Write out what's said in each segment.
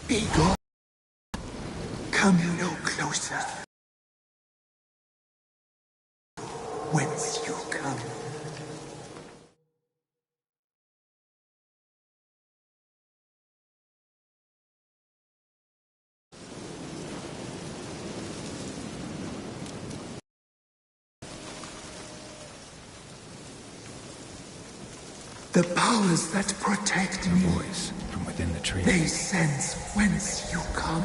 Be gone. Come no closer. Whence you come. The powers that protect me, Voice from within the tree. they sense whence you come.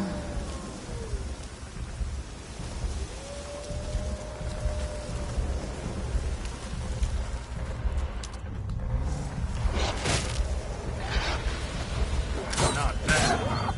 Not bad.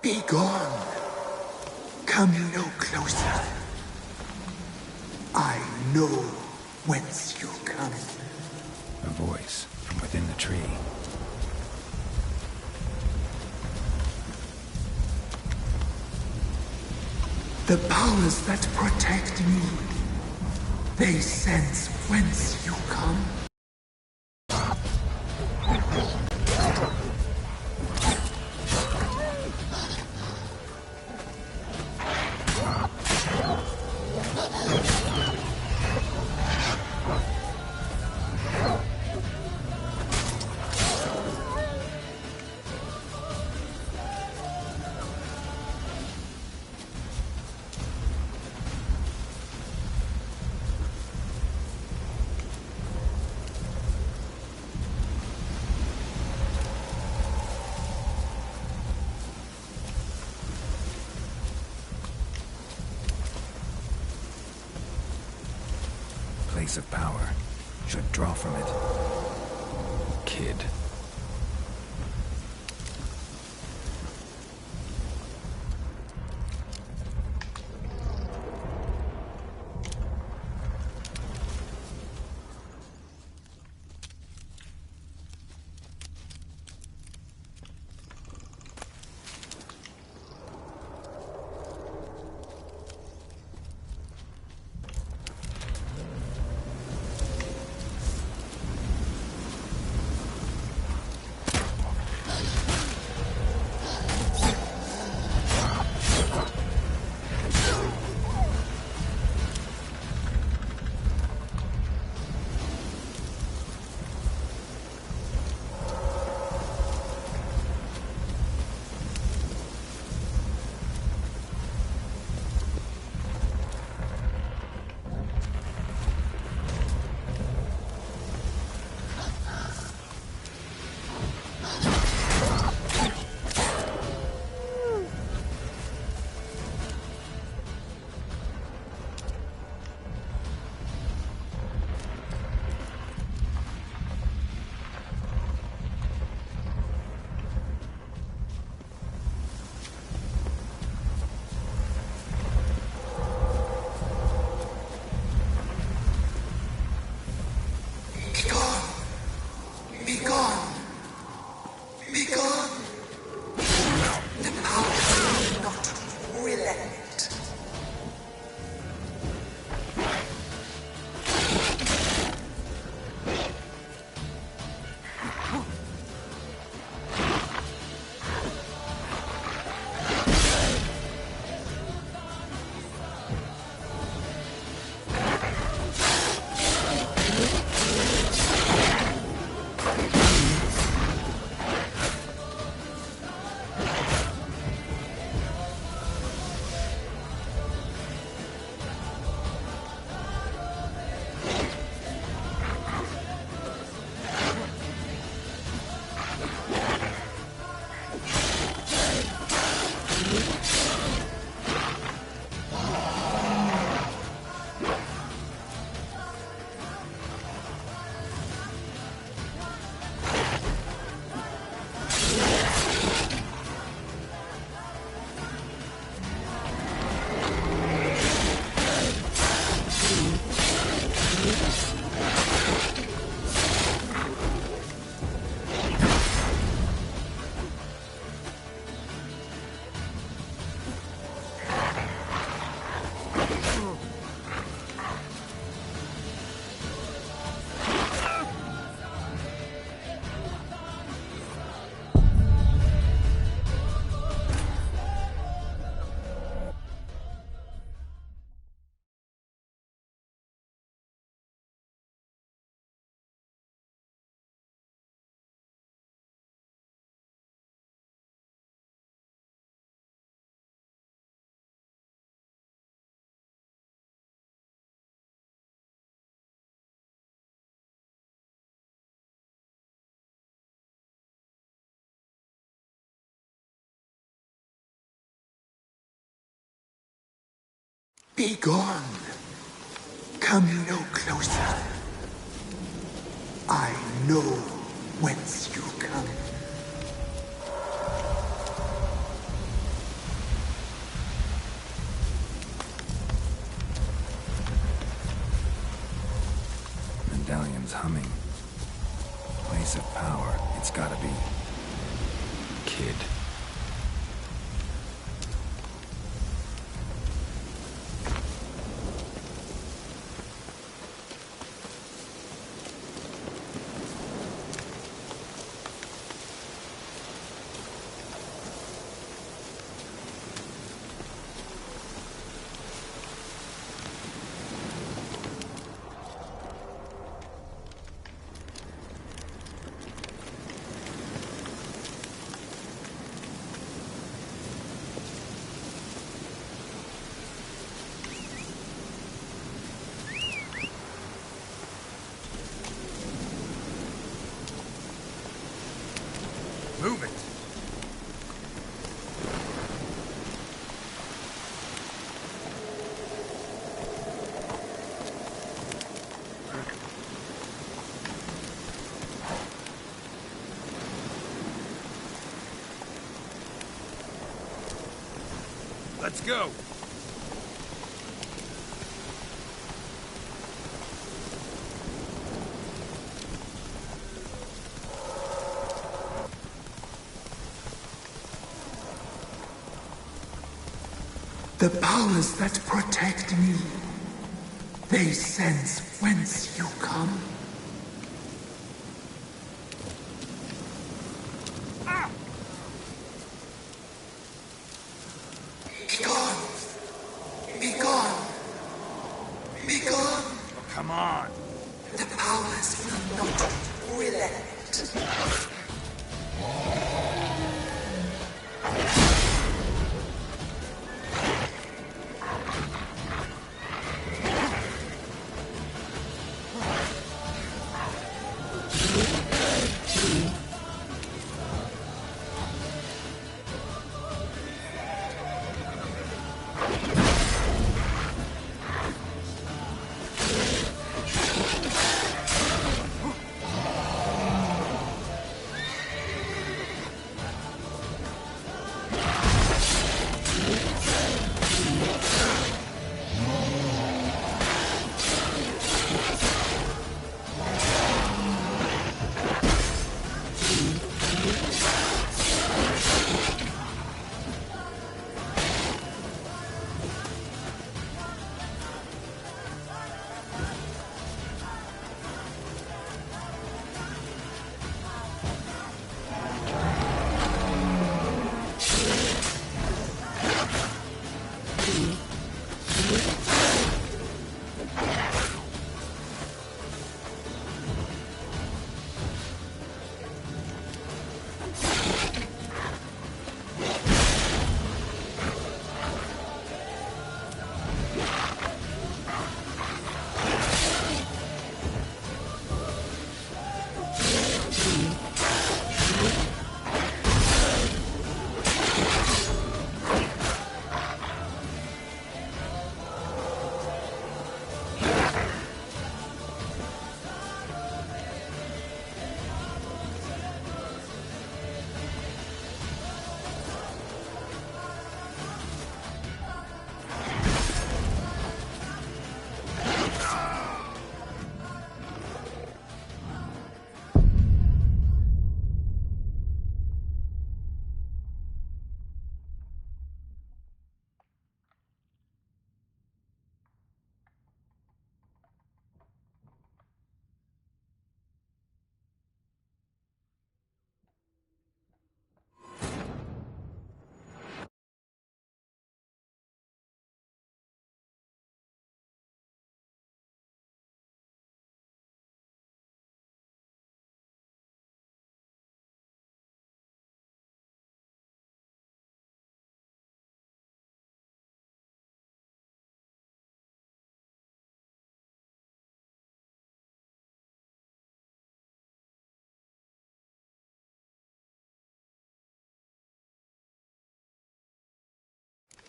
Be gone. Come no closer. I know whence you come. A voice from within the tree. The powers that protect me, they sense whence you come. Place of power. Should draw from it. Kid. Be gone. Come no closer. I know whence you come. Medallion's humming. Place of power. It's gotta be... Kid. Move it! Let's go! The powers that protect me, they sense whence you come. Be gone! Be gone! Be gone! Oh, come on! The powers will not relent.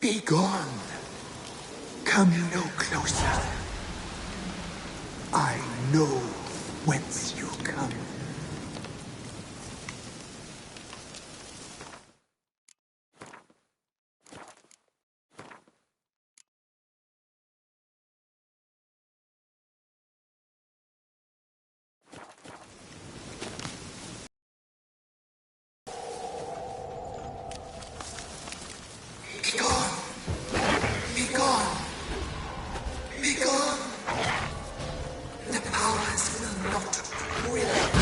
Be gone. Come no closer. I know whence you come. Be gone! Be gone! Be gone! The powers will not relent.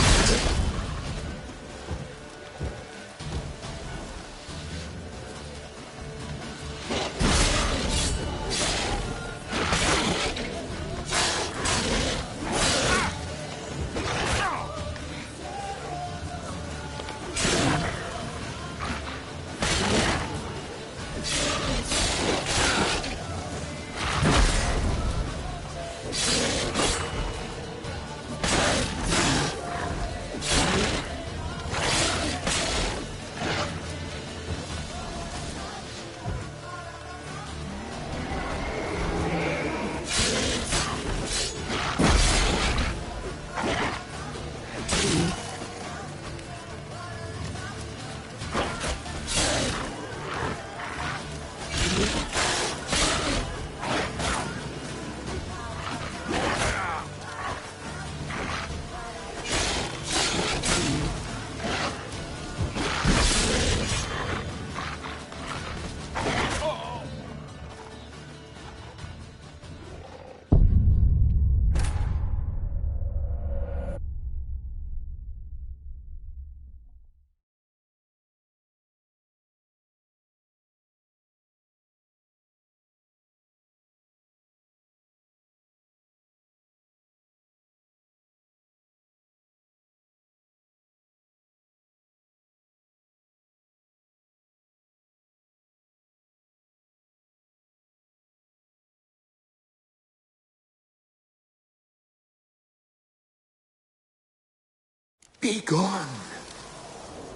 Be gone.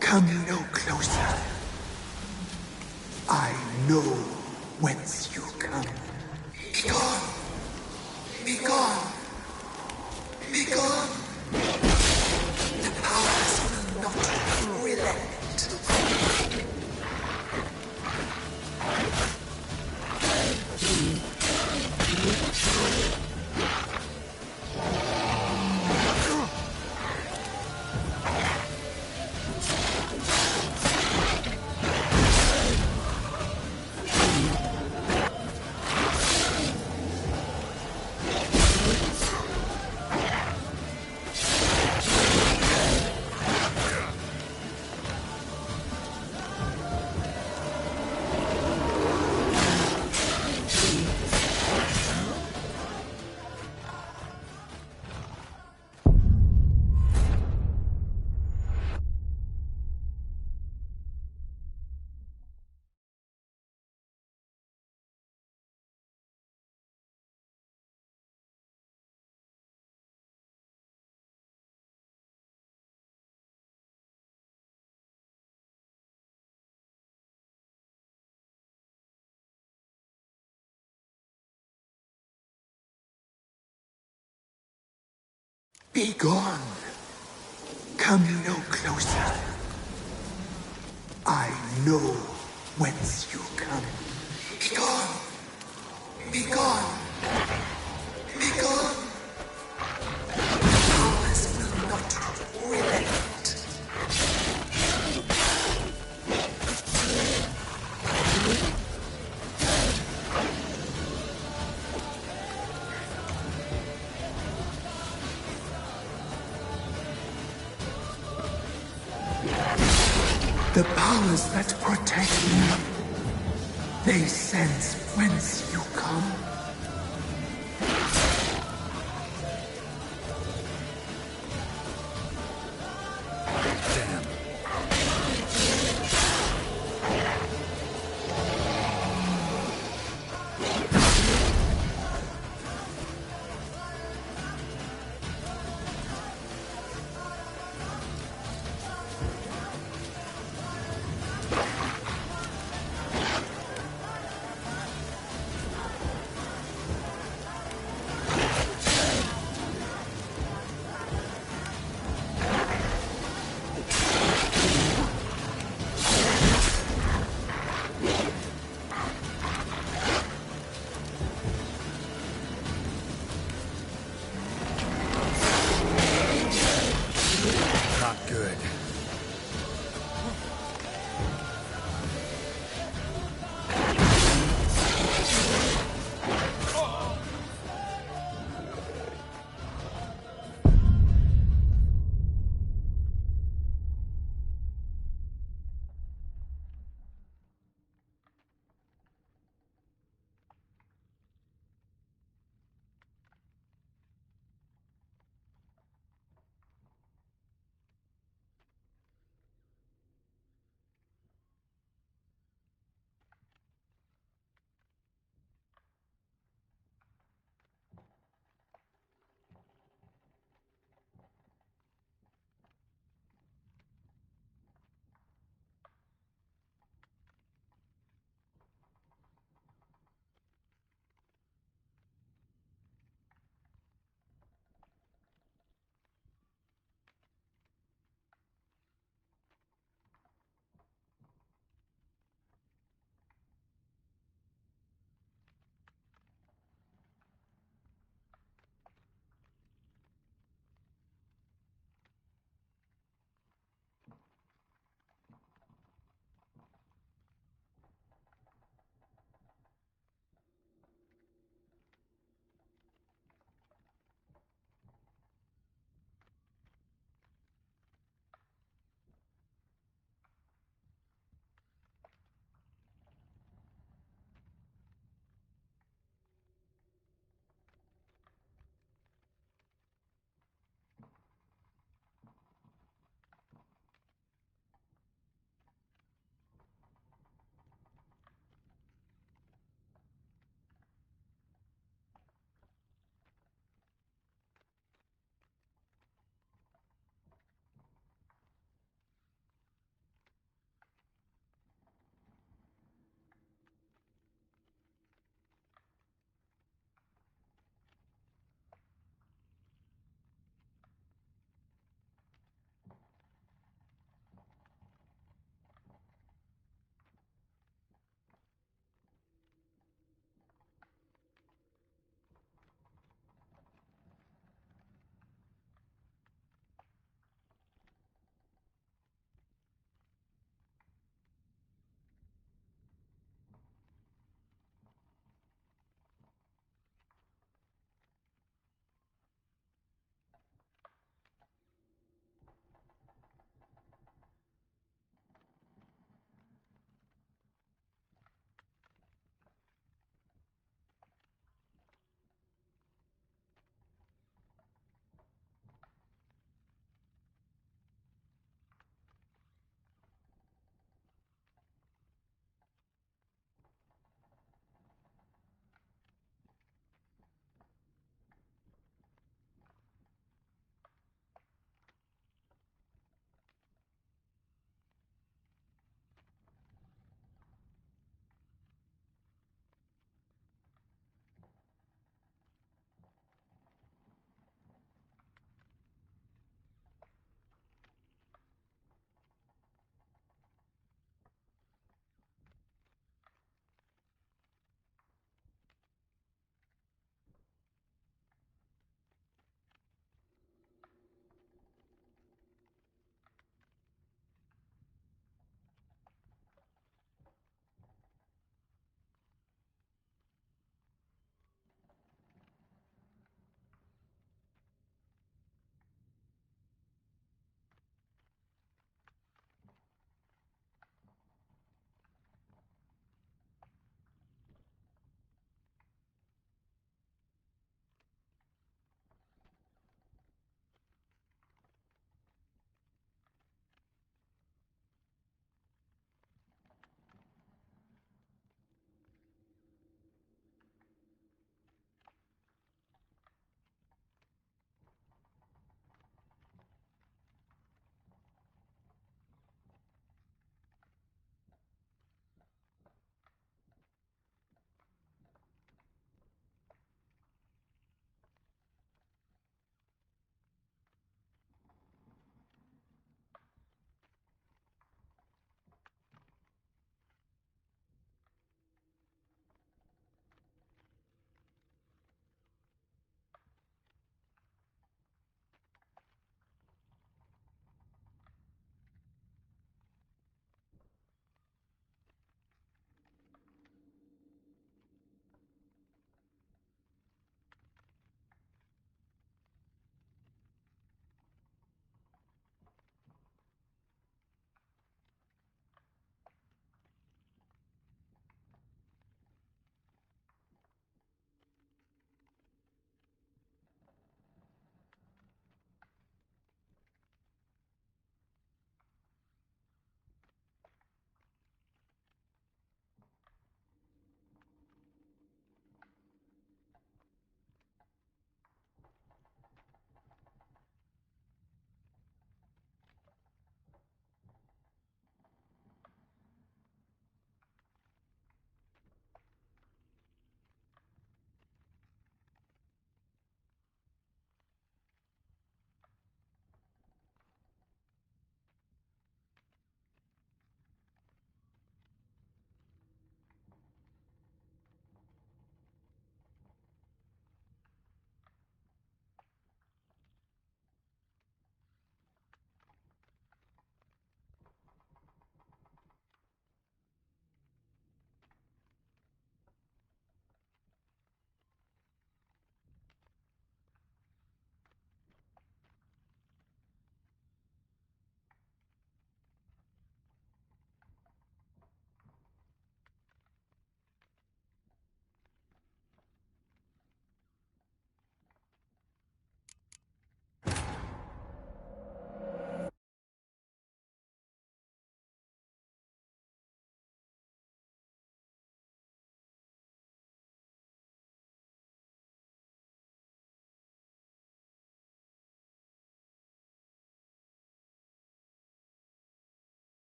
Come no closer. I know whence you come. Be gone. Be gone. Be gone. The powers will not relent. Be gone. Come no closer. I know whence you come. Be gone. Be gone. Be gone. Powers will not relent. The powers that protect me, they sense whence you come. Damn. Good.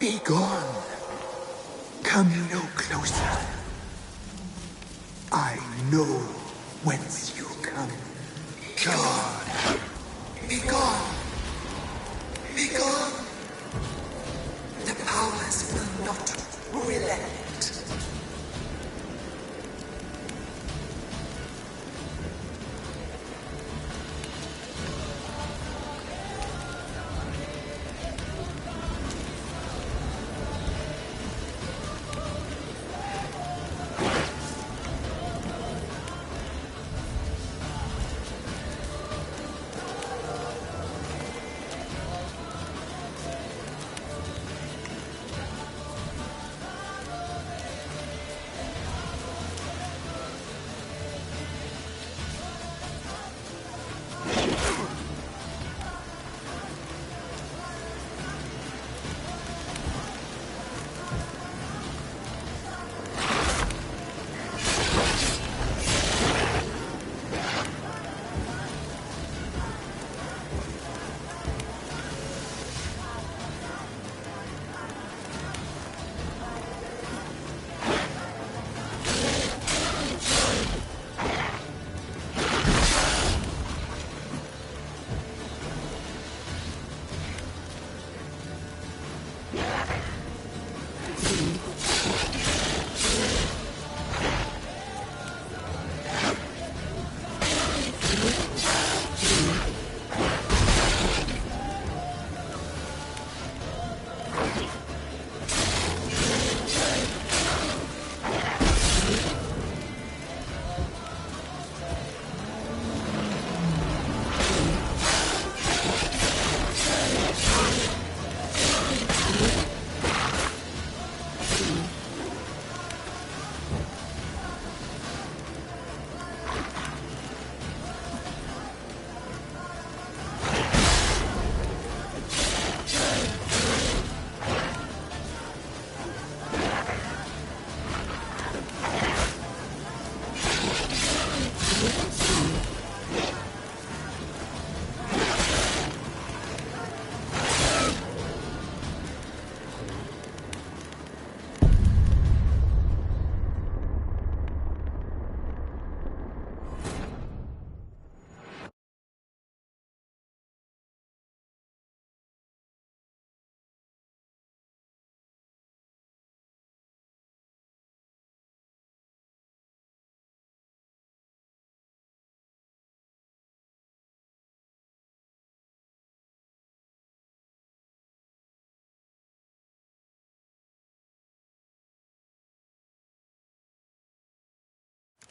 Be gone. Come no closer. I know whence you come. God. Be gone. Be gone. The powers will not relent.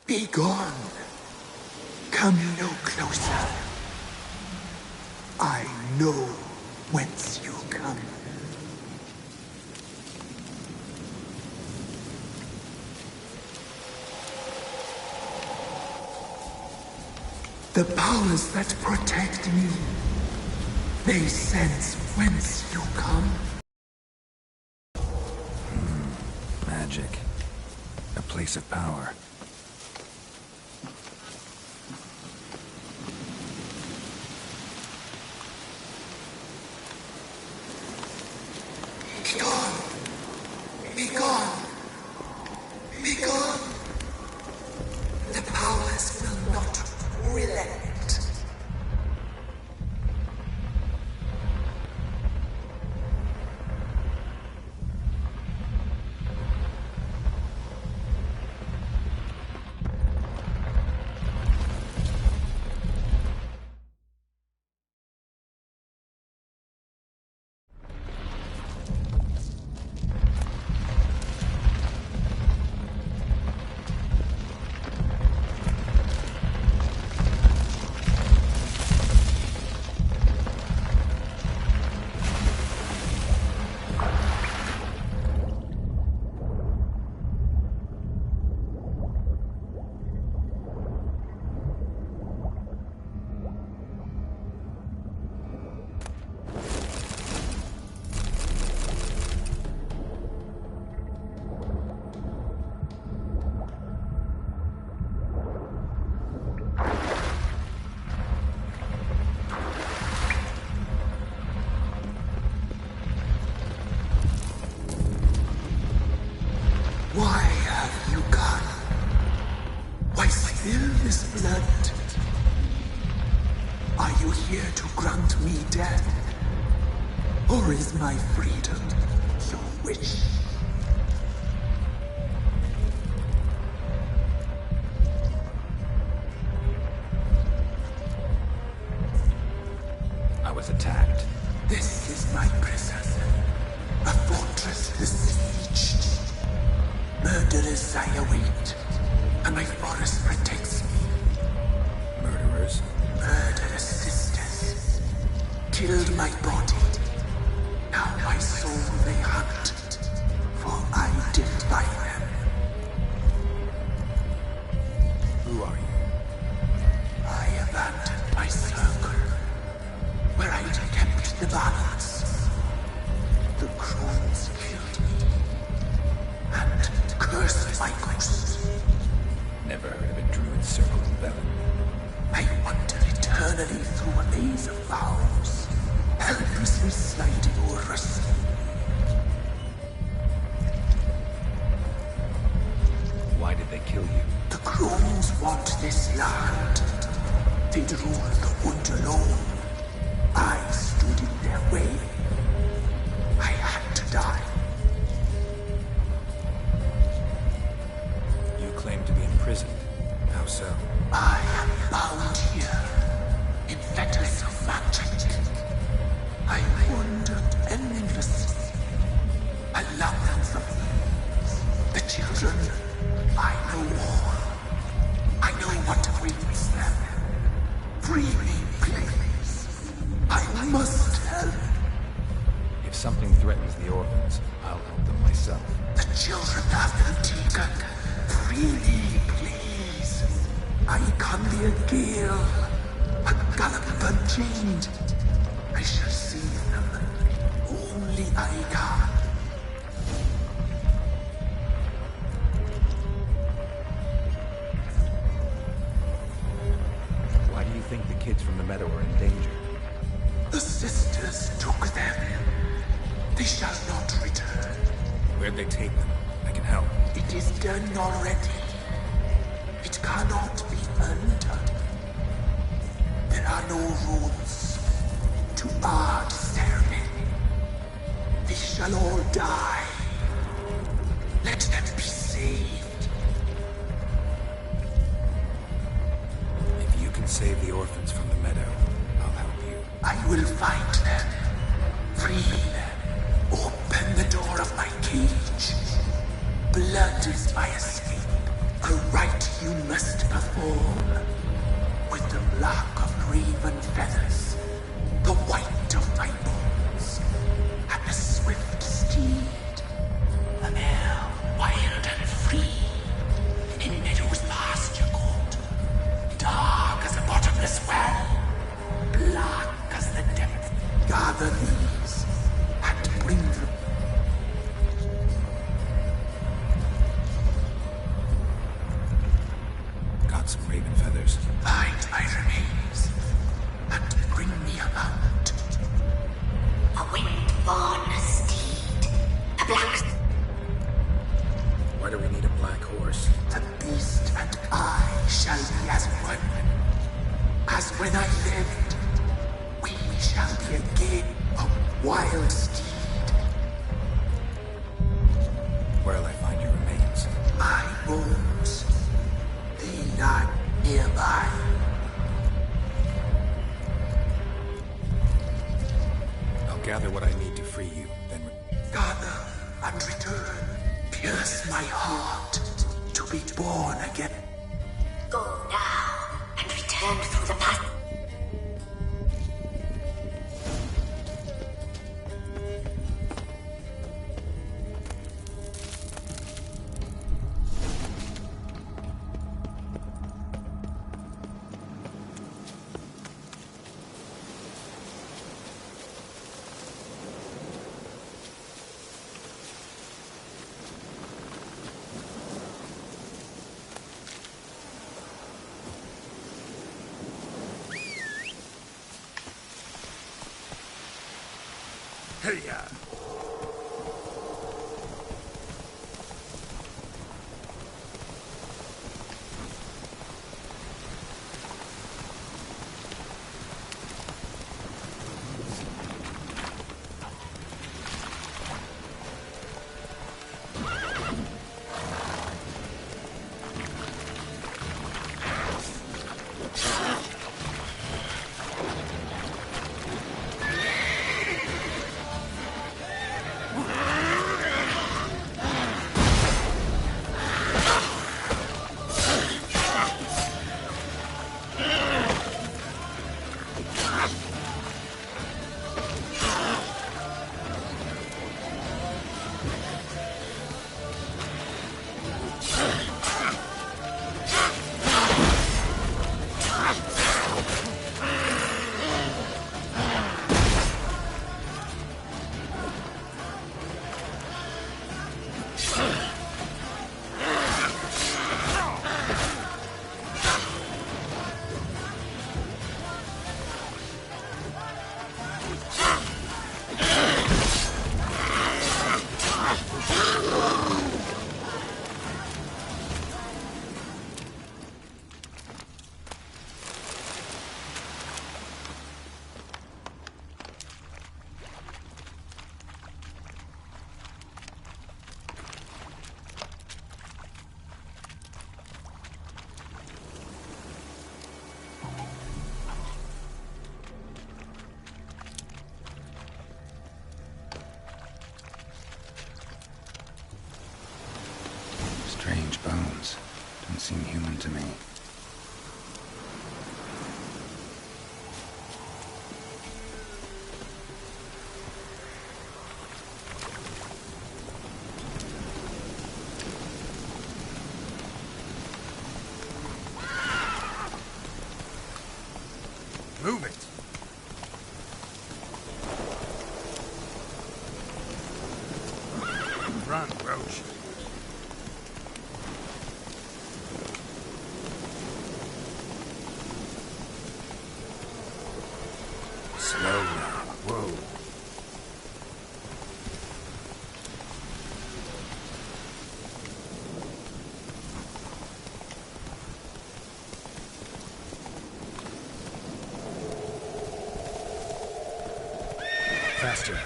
Be gone. Come no closer. I know whence you come. The powers that protect me, they sense whence you come. Magic. A place of power. Be gone. Be gone. Be gone. The powers will not relent. Or is my freedom your wish? I was attacked. This is my prison. A fortress besieged. Murderers I await, and my forest protects me. Murderers? Murderous sisters killed my body. Now my soul they hunt, for I defy them. Who are you? I abandoned my circle, where I'd kept the balance. The crones killed me, and cursed my ghost. Never heard of a druid circle in Velen. I wander eternally through a maze of vows, helplessly sliding over us. Why did they kill you? The crones want this land. They'd rule the wood alone. I stood in their way. I had to die. You claim to be imprisoned. How so? I am bound here, in fetters of magic. I wandered endlessly, a labyrinth of years. The children, I know all. I know what awaits them. Free me, please. I must help. If something threatens the orphans, I'll help them myself. The children have been taken. Free me, please. I can be a gale, a gallop unchained. I shall save them. Only I can. Why do you think the kids from the meadow are in danger? The sisters took them. They shall not return. Where'd they take them? I can help. It is done already. It cannot be undone. There are no rules to our ceremony. They shall all die. Let them be saved. If you can save the orphans from the meadow, I'll help you. I will find them. Free them. Open the door of my cage. Blood is my escape. A rite you must perform. With the black of raven feathers, the white of my bones, and the swift steed. A mare wild and free, in meadows pasture cold, dark as a bottomless well, black as the depth. Gather these and bring them. Got some raven feathers. Find my remains and bring me a mount. A wind-born steed. A black... Why do we need a black horse? The beast and I shall be as one. As when I lived, we shall be again a wild steed. Where'll I find your remains? My bones, they lie nearby. I'll gather what I need to free you, then... Gather and return. Pierce my heart to be born again. Go now and return through the path. Hey-ya! Run, Roach. Slow now. Whoa. Faster.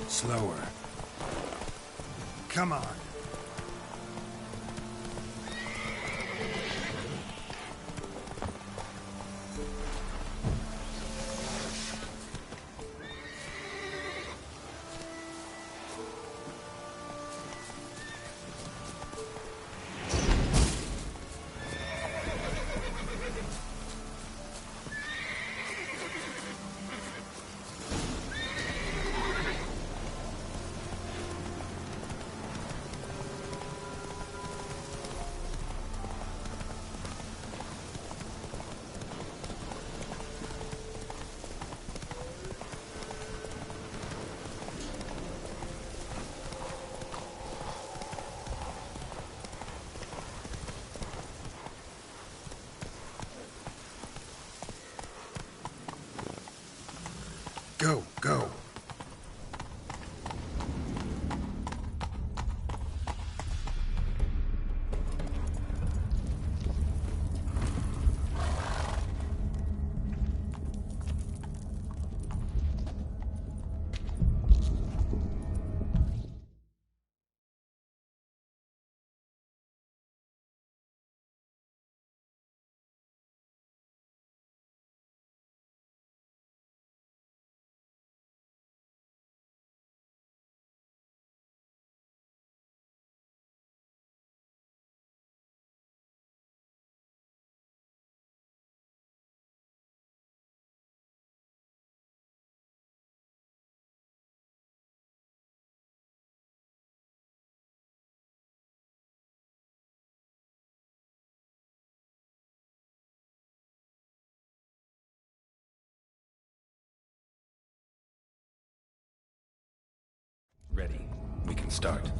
Slower. Come on. Go, go. Ready. We can start.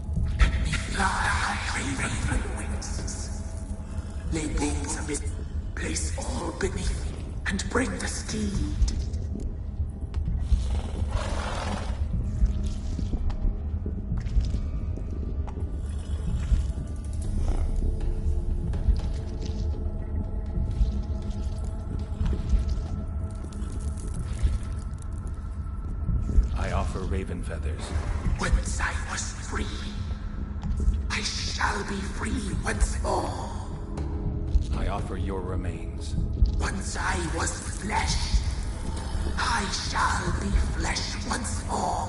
Fly, raven wings. Lay wings amid, place all beneath, and bring the steed. I offer raven feathers. Once I was free, I shall be free once more. I offer your remains. Once I was flesh, I shall be flesh once more.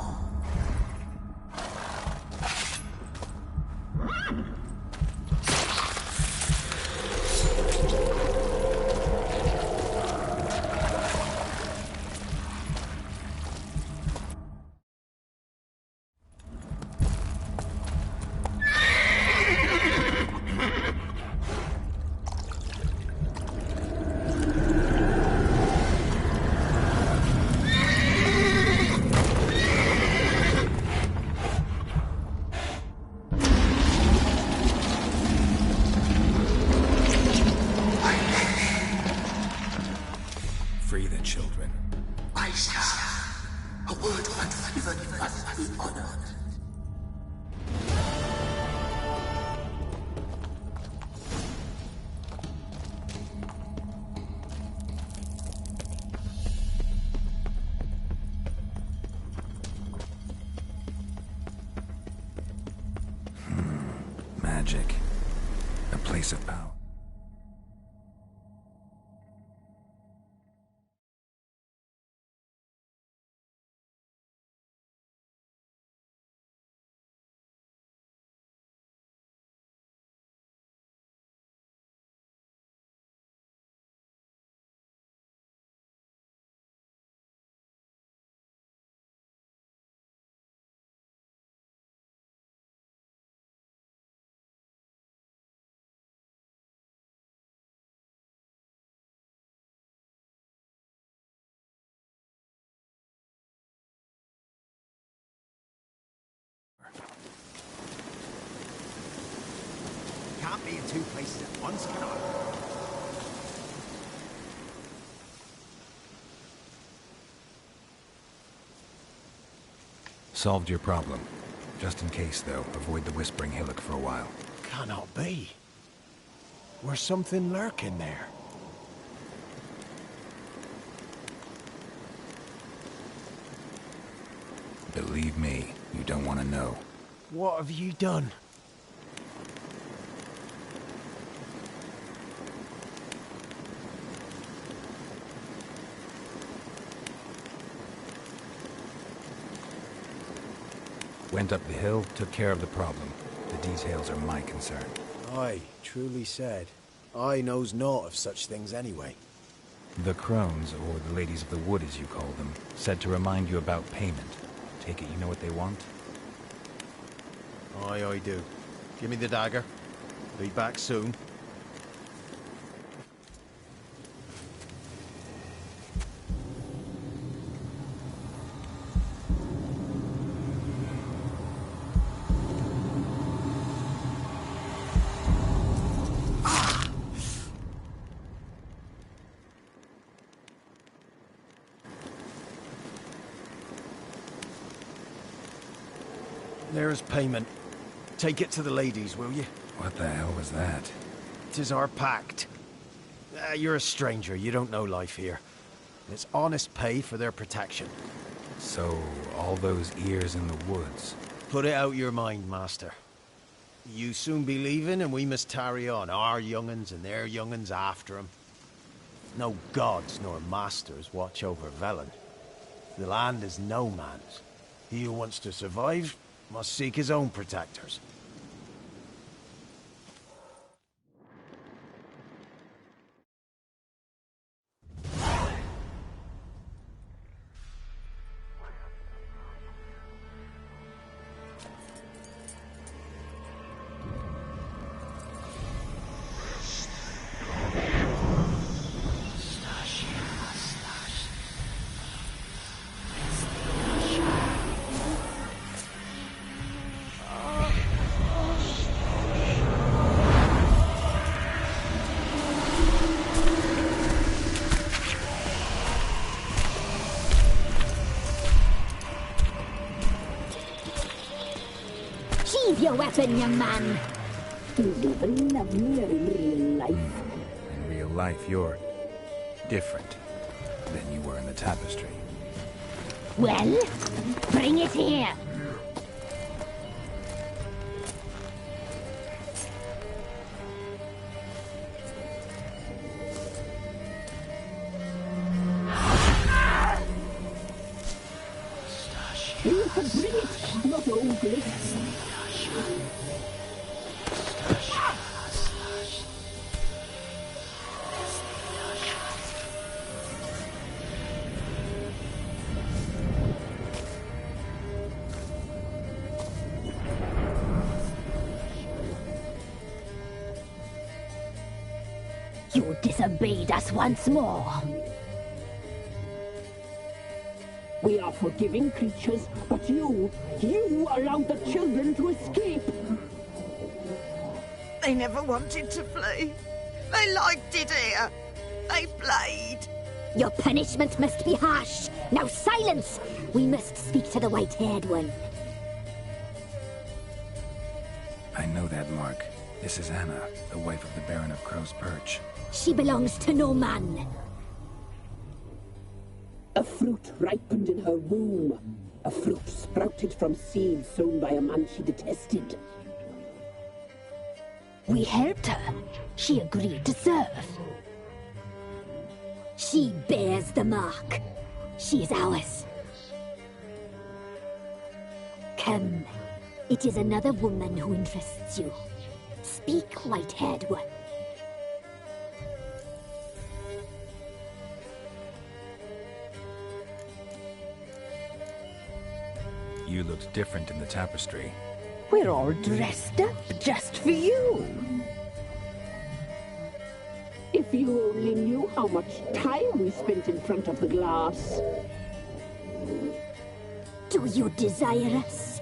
Free the children. I shall. A word once given must be honored. Magic. A place of power. solved your problem. Just in case, though, avoid the Whispering Hillock for a while. Cannot be. Where's something lurking there? Believe me, you don't want to know. What have you done? Went up the hill, took care of the problem. The details are my concern. Aye, truly said. I knows naught of such things anyway. The Crones, or the Ladies of the Wood as you call them, said to remind you about payment. Take it you know what they want? Aye, I do. Give me the dagger. Be back soon. There's payment. Take it to the ladies, will you? What the hell was that? 'Tis our pact. You're a stranger, you don't know life here. It's honest pay for their protection. So, all those ears in the woods. Put it out your mind, master. You soon be leaving and we must tarry on, our young'uns and their young'uns after 'em. No gods nor masters watch over Velen. The land is no man's. He who wants to survive must seek his own protectors. Sheathe your weapon, young man. You've never known her in real life. In real life, you're different than you were in the tapestry. Well, bring it here. You can bring it, not ugly. You disobeyed us once more. We are forgiving creatures, but you allowed the children to escape. They never wanted to flee. They liked it here. They played. Your punishment must be harsh. Now silence! We must speak to the white-haired one. I know that mark. This is Anna, the wife of the Baron of Crow's Perch. She belongs to no man. A fruit ripened in her womb. A fruit sprouted from seeds sown by a man she detested. We helped her. She agreed to serve. She bears the mark. She is ours. Come. It is another woman who interests you. Speak, white-haired one. You looked different in the tapestry. We're all dressed up just for you. If you only knew how much time we spent in front of the glass. Do you desire us?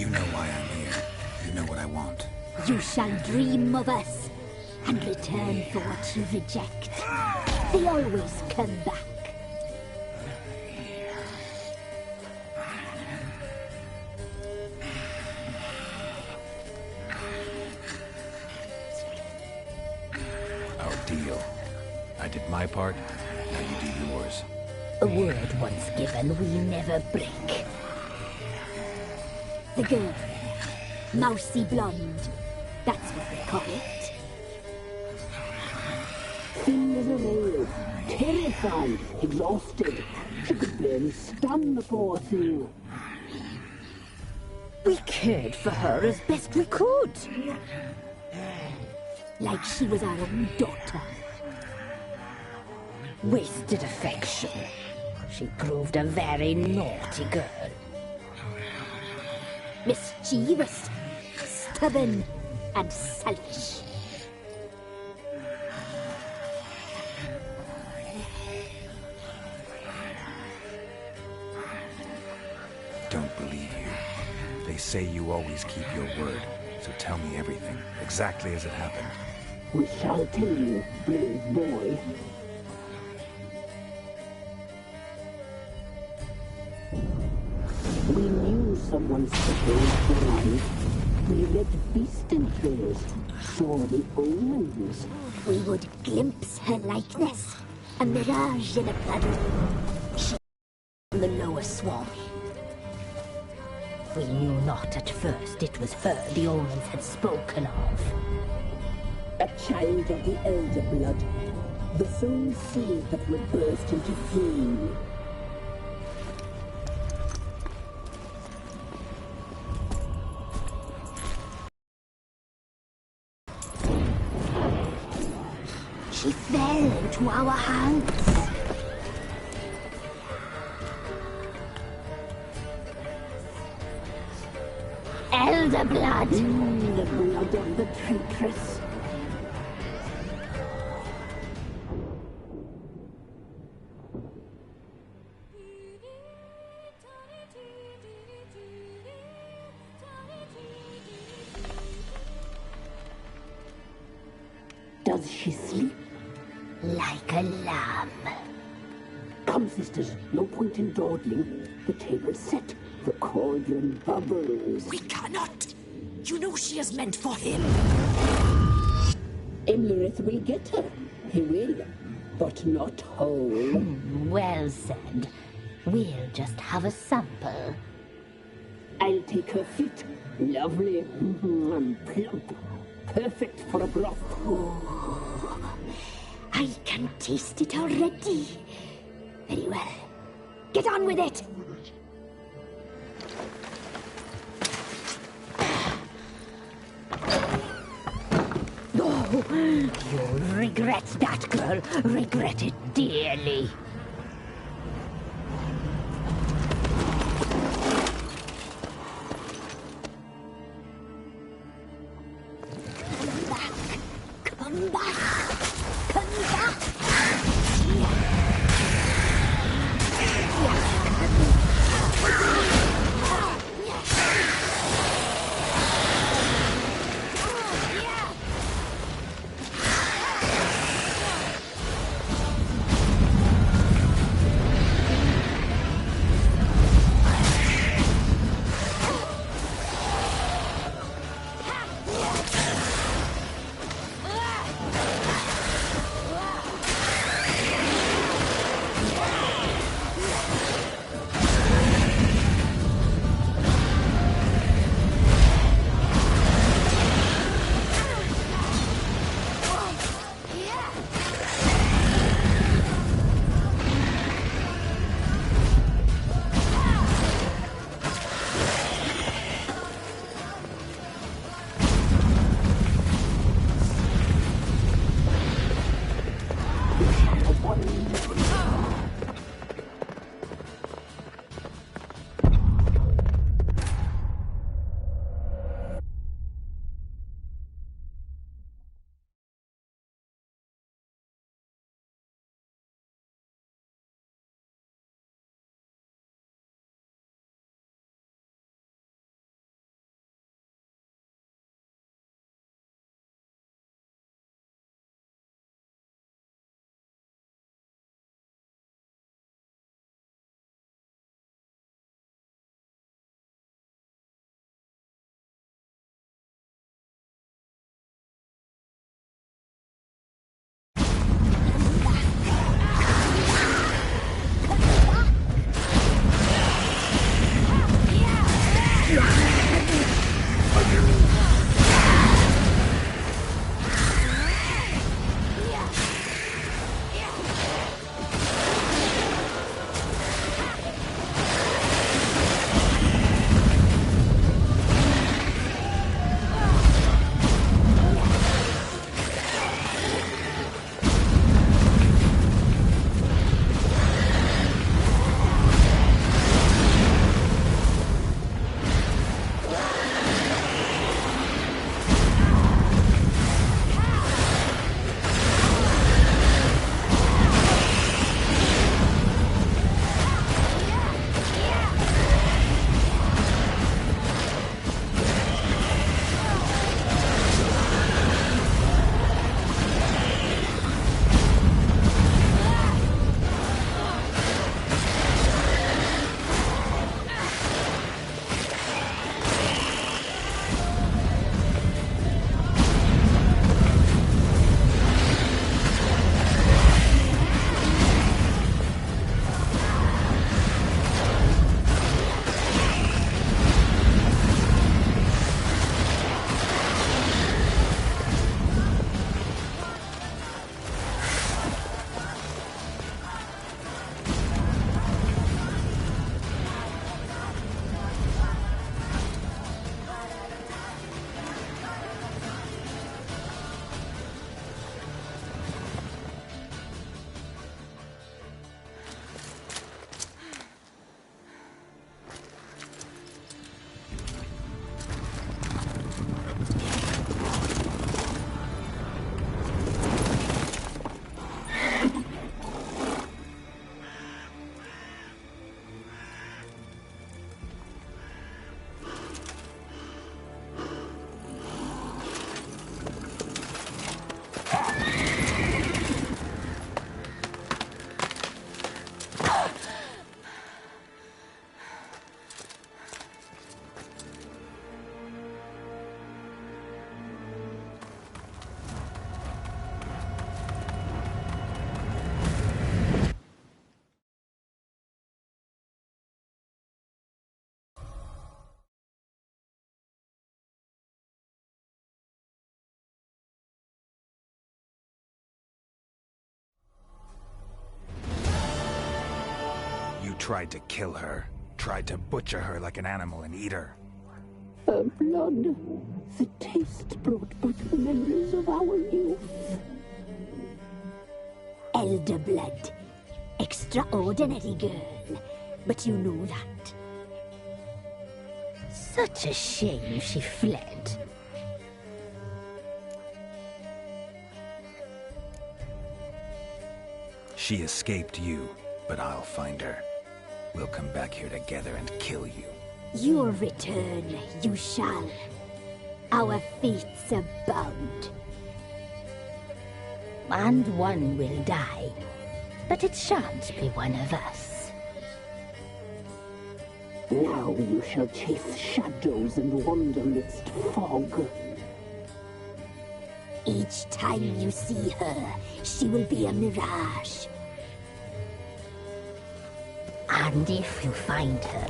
You know why I'm here. You know what I want. You shall dream of us, and return for what you reject. They always come back. Our deal. I did my part, now you do yours. A word once given, we never break. The girl. Mousy blonde. That's what they call it. Thin as a rail, terrified, exhausted. She could barely stand the poor thing. We cared for her as best we could. Like she was our own daughter. Wasted affection. She proved a very naughty girl. Mischievous, stubborn, and selfish. Don't believe you. They say you always keep your word, so tell me everything, exactly as it happened. We shall tell you, brave boy. We knew someone special was alive. We read beast entrails, saw the omens. We would glimpse her likeness, a mirage in a puddle. She from the lower swamp. We knew not at first it was her the omens had spoken of. A child of the elder blood, the sole seed that would burst into flame. She fell into our hands. Elder blood! The blood of the traitress. Does she sleep? Like a lamb. Come, sisters, no point in dawdling. The table's set, the cauldron bubbles. We cannot. You know she is meant for him. Imlerith will get her. He will, but not whole. Well said. We'll just have a sample. I'll take her feet. Lovely and plump. Perfect for a broth. I can taste it already. Very well. Get on with it! Oh, you'll regret that, girl. Regret it dearly. Come back! Come back! tried to kill her. Tried to butcher her like an animal and eat her. Her blood. The taste brought back memories of our youth. Elder blood. Extraordinary girl. But you know that. Such a shame she fled. She escaped you, but I'll find her. We'll come back here together and kill you. Your return, you shall. Our fates are bound. And one will die. But it shan't be one of us. Now you shall chase shadows and wander midst fog. Each time you see her, she will be a mirage. And if you find her,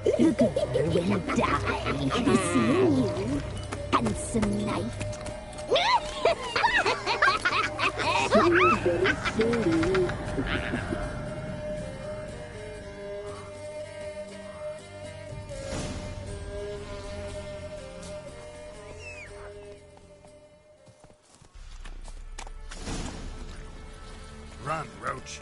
the girl will die. I'll be seeing you, handsome knight. Very soon. Run, Roach.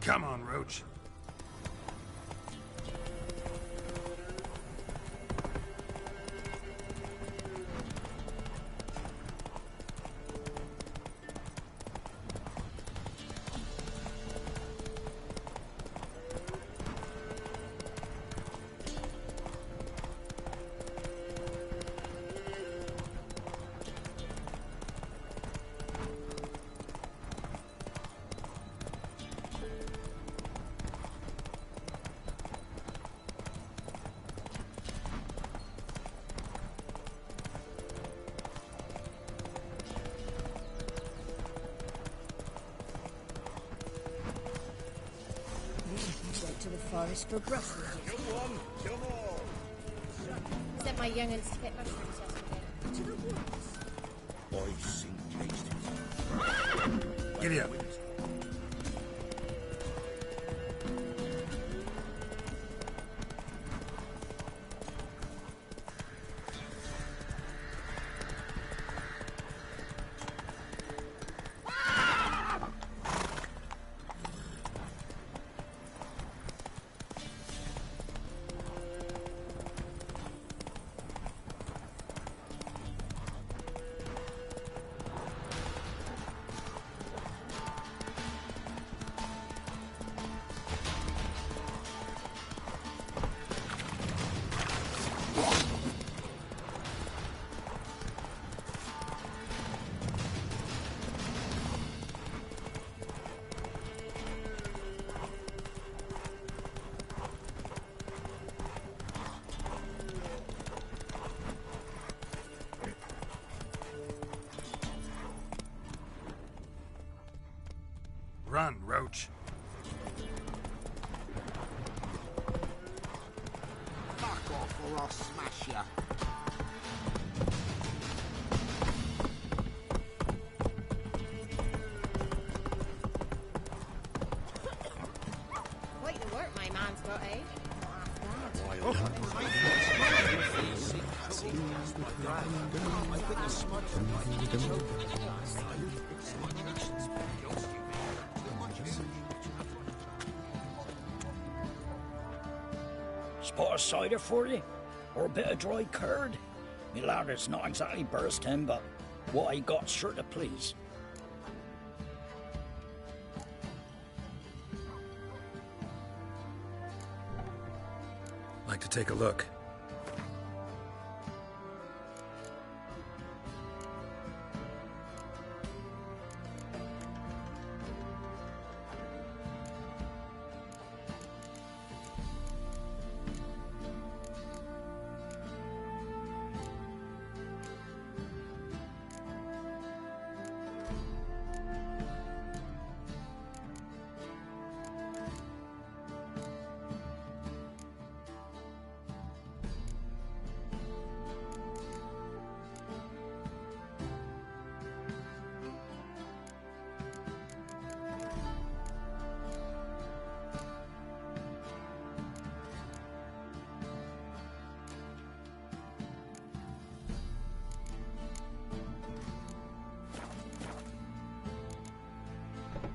Come on, Roach. To the forest for brushwood. Come on, come on. Sent my young'uns to get mushrooms yesterday. To the woods. I've seen tasted. Giddy up. Run, Roach. Fuck off or I'll smash ya. Quite the work my man's got, eh? Spot of cider for you? Or a bit of dry curd? Me lad, it's not exactly bursting, but what I got's sure to please. Like to take a look.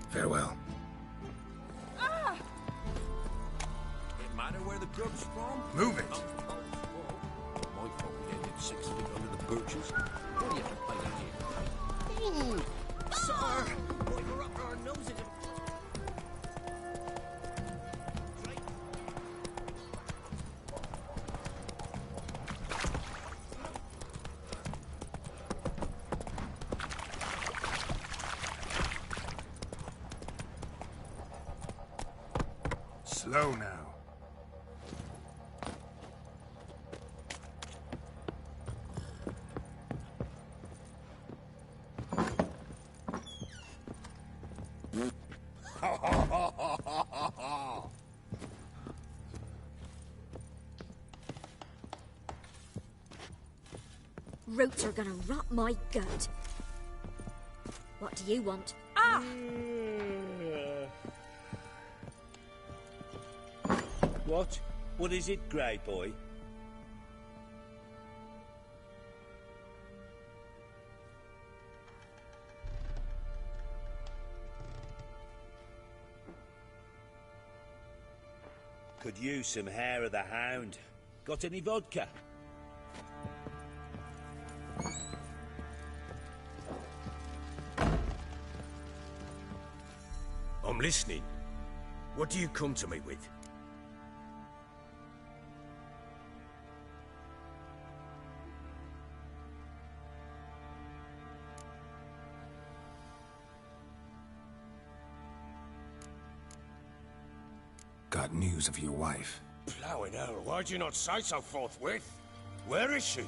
Farewell. It matter where the grub's from? Move it! My probably ended 6 feet under the birches. What do you have to pay here? Sir! Boy, we're up our noses in... Slow now. roots are gonna rot my gut. What do you want? Ah! What? What is it, Grey Boy? Could use some hair of the hound. Got any vodka? I'm listening. What do you come to me with? Got news of your wife. Plowing hell, why'd you not say so forthwith? Where is she?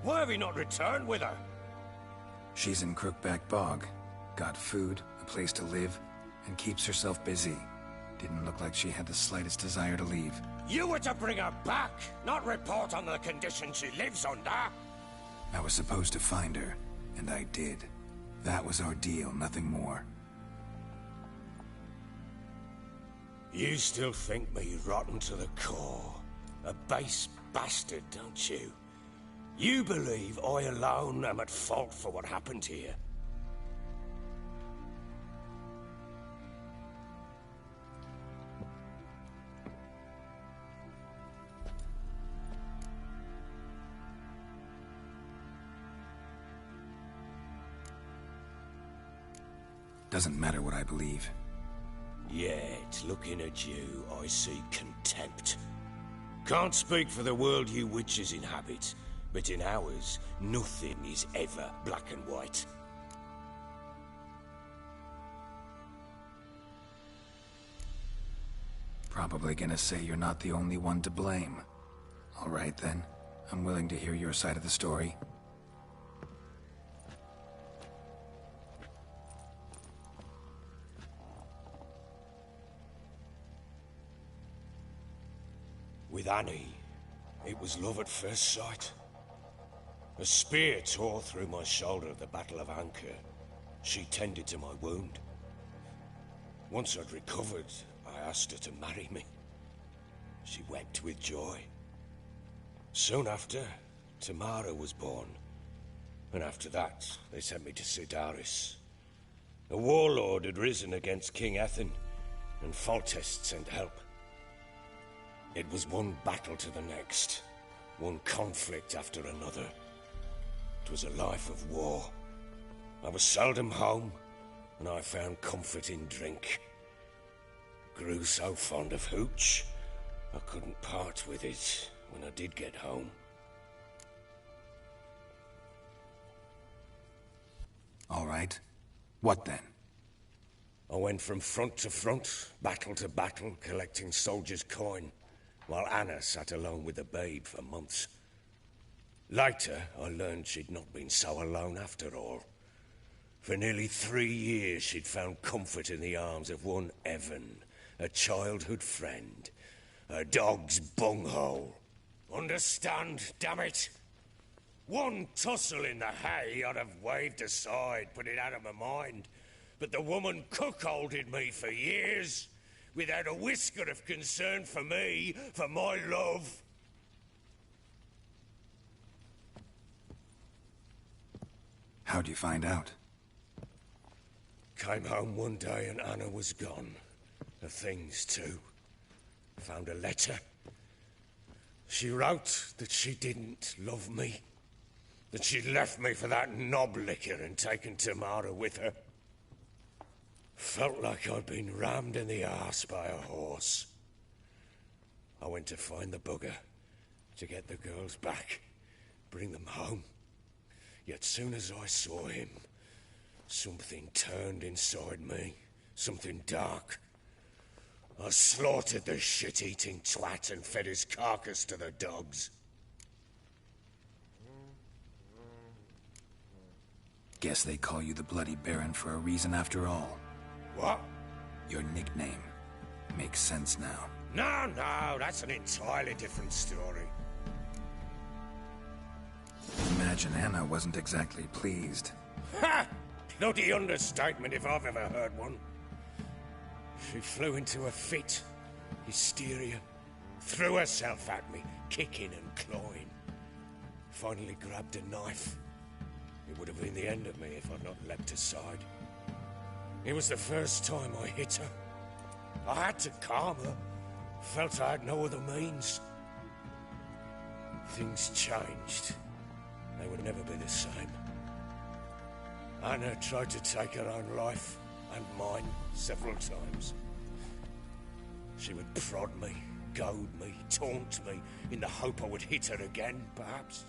Why have you not returned with her? She's in Crookback Bog. Got food, a place to live, and keeps herself busy. Didn't look like she had the slightest desire to leave. You were to bring her back, not report on the conditions she lives under. I was supposed to find her, and I did. That was our deal, nothing more. You still think me rotten to the core. A base bastard, don't you? You believe I alone am at fault for what happened here. Doesn't matter what I believe. Yet, looking at you, I see contempt. Can't speak for the world you witches inhabit, but in ours, nothing is ever black and white. Probably gonna say you're not the only one to blame. All right then, I'm willing to hear your side of the story. With Annie, it was love at first sight. A spear tore through my shoulder at the Battle of Anchor. She tended to my wound. Once I'd recovered, I asked her to marry me. She wept with joy. Soon after, Tamara was born. And after that, they sent me to Sidaris. A warlord had risen against King Ethan, and Foltest sent help. It was one battle to the next, one conflict after another. It was a life of war. I was seldom home, and I found comfort in drink. Grew so fond of hooch, I couldn't part with it when I did get home. All right. What then? I went from front to front, battle to battle, collecting soldiers' coin, while Anna sat alone with the babe for months. Later, I learned she'd not been so alone after all. For nearly 3 years, she'd found comfort in the arms of one Evan, a childhood friend, a dog's bunghole. Understand, damn it? One tussle in the hay I'd have waved aside, put it out of my mind. But the woman cuckolded me for years, without a whisker of concern for me, for my love. How'd you find out? Came home one day and Anna was gone. Her things too. Found a letter. She wrote that she didn't love me. That she'd left me for that knob licker and taken Tamara with her. Felt like I'd been rammed in the arse by a horse. I went to find the bugger, to get the girls back, bring them home. Yet soon as I saw him, something turned inside me, something dark. I slaughtered the shit-eating twat and fed his carcass to the dogs. Guess they call you the Bloody Baron for a reason after all. What? Your nickname. Makes sense now. No, that's an entirely different story. imagine Anna wasn't exactly pleased. Ha! Bloody understatement if I've ever heard one. She flew into a fit. Hysteria. Threw herself at me, kicking and clawing. Finally grabbed a knife. It would have been the end of me if I'd not leapt aside. It was the first time I hit her. I had to calm her. Felt I had no other means. Things changed. They would never be the same. Anna tried to take her own life, and mine, several times. She would prod me, goad me, taunt me, in the hope I would hit her again, perhaps.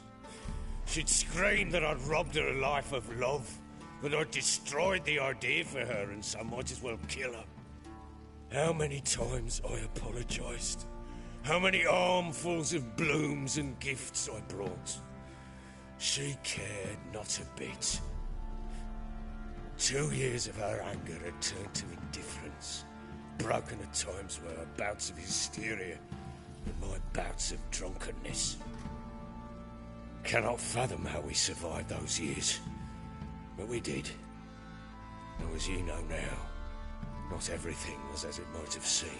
She'd scream that I'd robbed her life of love, that I'd destroyed the idea for her, and so might as well kill her. How many times I apologized. How many armfuls of blooms and gifts I brought. She cared not a bit. 2 years of her anger had turned to indifference, broken at times by her bouts of hysteria and my bouts of drunkenness. Cannot fathom how we survived those years, but we did. Though as you know now, not everything was as it might have seemed.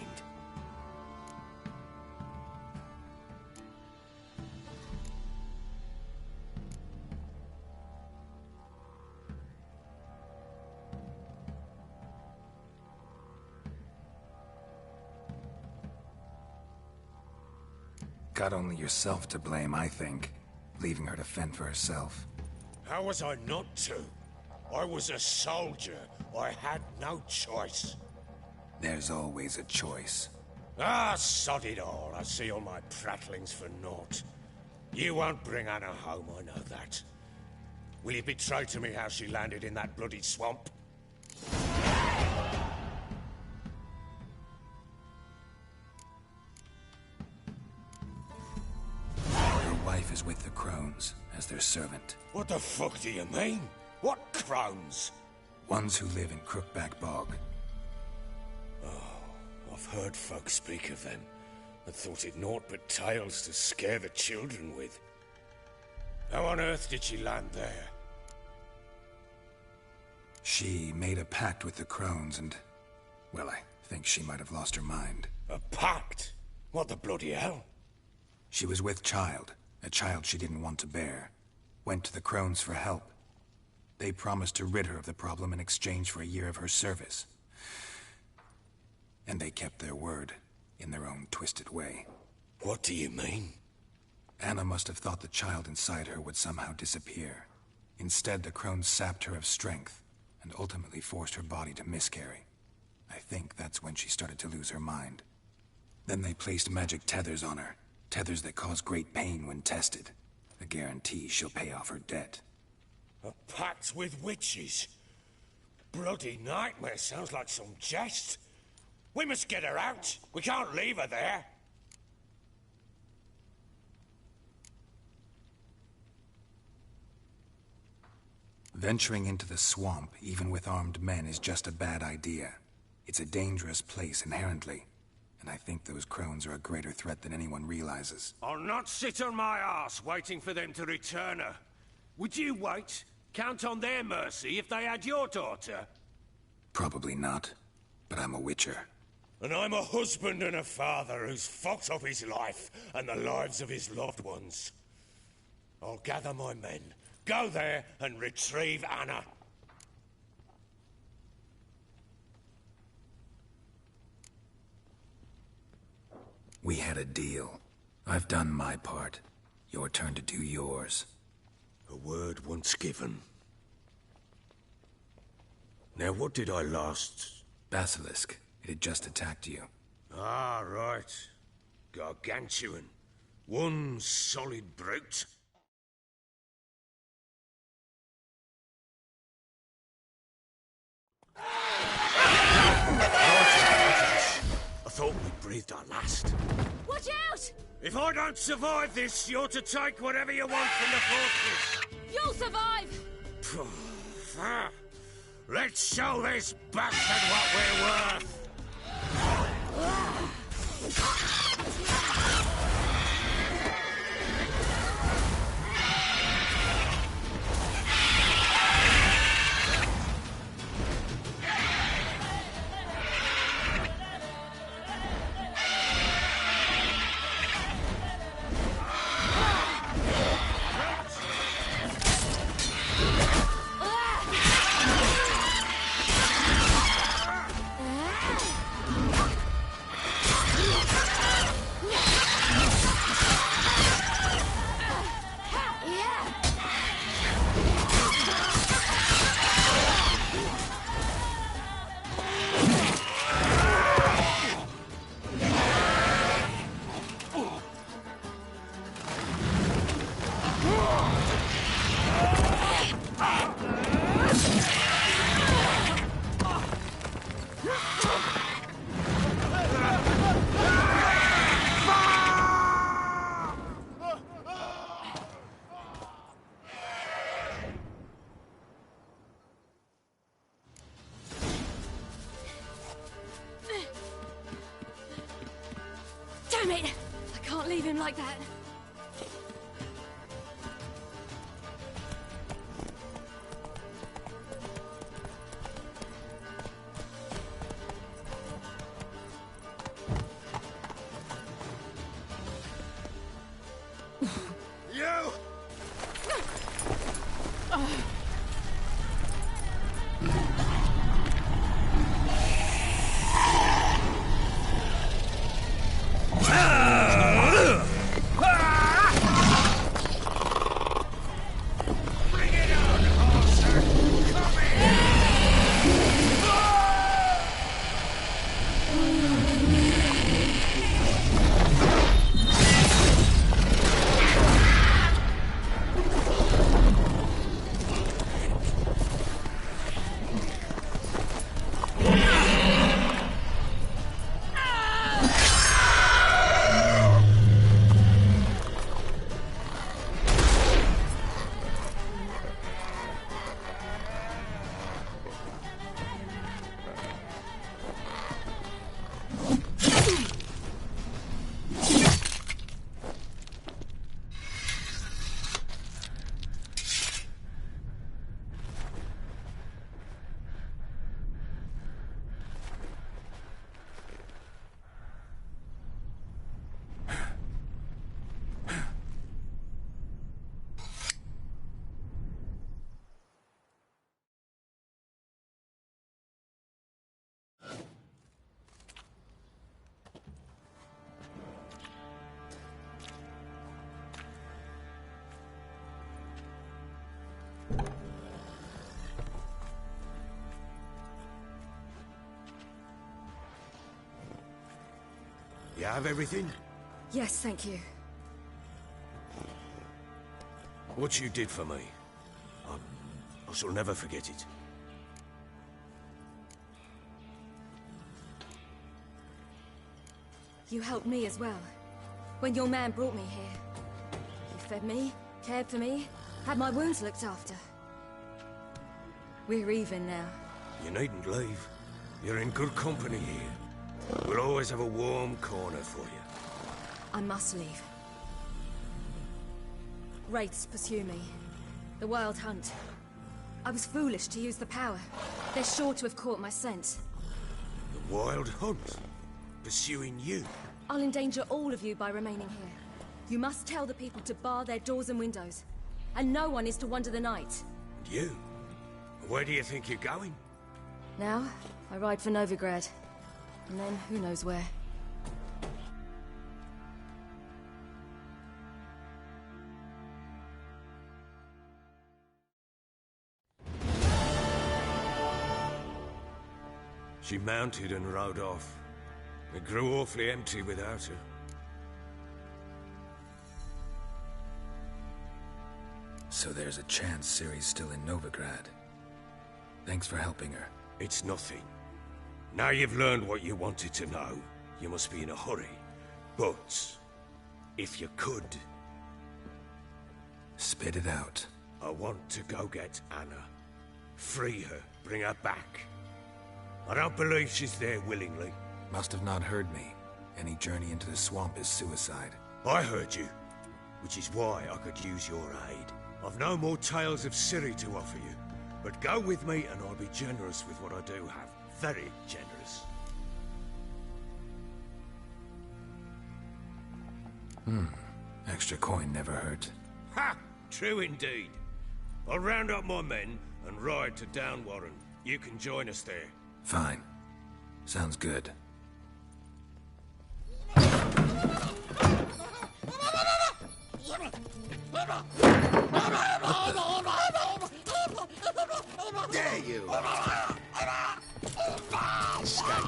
Got only yourself to blame, I think. Leaving her to fend for herself. How was I not to? I was a soldier. I had no choice. There's always a choice. Ah, sod it all. I see all my prattlings for naught. You won't bring Anna home, I know that. Will you betray to me how she landed in that bloody swamp? Her wife is with the Crones, as their servant. What the fuck do you mean? What Crones? Ones who live in Crookback Bog. Oh, I've heard folk speak of them, and thought it naught but tales to scare the children with. How on earth did she land there? She made a pact with the Crones and... well, I think she might have lost her mind. A pact? What the bloody hell? She was with child, a child she didn't want to bear. Went to the Crones for help. They promised to rid her of the problem in exchange for a year of her service. And they kept their word, in their own twisted way. What do you mean? Anna must have thought the child inside her would somehow disappear. Instead, the Crones sapped her of strength, and ultimately forced her body to miscarry. I think that's when she started to lose her mind. Then they placed magic tethers on her, tethers that cause great pain when tested. A guarantee she'll pay off her debt. A pact with witches? Bloody nightmare, sounds like some jest. We must get her out. We can't leave her there. Venturing into the swamp, even with armed men, is just a bad idea. It's a dangerous place inherently, and I think those Crones are a greater threat than anyone realizes. I'll not sit on my arse waiting for them to return her. Would you wait? Count on their mercy if they had your daughter? Probably not, but I'm a witcher. And I'm a husband and a father who's fucked up his life and the lives of his loved ones. I'll gather my men, go there and retrieve Anna. We had a deal. I've done my part. Your turn to do yours. A word once given. Now what did I last... Basilisk. It had just attacked you. Ah, right. Gargantuan. One solid brute. I thought we breathed our last. Watch out! If I don't survive this, you're to take whatever you want from the fortress. You'll survive! Let's show this bastard what we're worth! like that. You! You have everything? Yes, thank you. What you did for me, I shall never forget it. You helped me as well. When your man brought me here. You fed me, cared for me, had my wounds looked after. We're even now. You needn't leave. You're in good company here. We'll always have a warm corner for you. I must leave. Wraiths pursue me. The Wild Hunt. I was foolish to use the power. They're sure to have caught my scent. The Wild Hunt? Pursuing you? I'll endanger all of you by remaining here. You must tell the people to bar their doors and windows. And no one is to wander the night. And you? Where do you think you're going? Now, I ride for Novigrad. And then, who knows where. She mounted and rode off. It grew awfully empty without her. So there's a chance Ciri's still in Novigrad. Thanks for helping her. It's nothing. Now you've learned what you wanted to know, you must be in a hurry. But, if you could... Spit it out. I want to go get Anna. Free her, bring her back. I don't believe she's there willingly. Must have not heard me. Any journey into the swamp is suicide. I heard you, which is why I could use your aid. I've no more tales of Ciri to offer you, but go with me and I'll be generous with what I do have. Very generous. Extra coin never hurt. Ha! True indeed. I'll round up my men and ride to Downwarren. You can join us there. Fine. Sounds good. Dare you! Escape.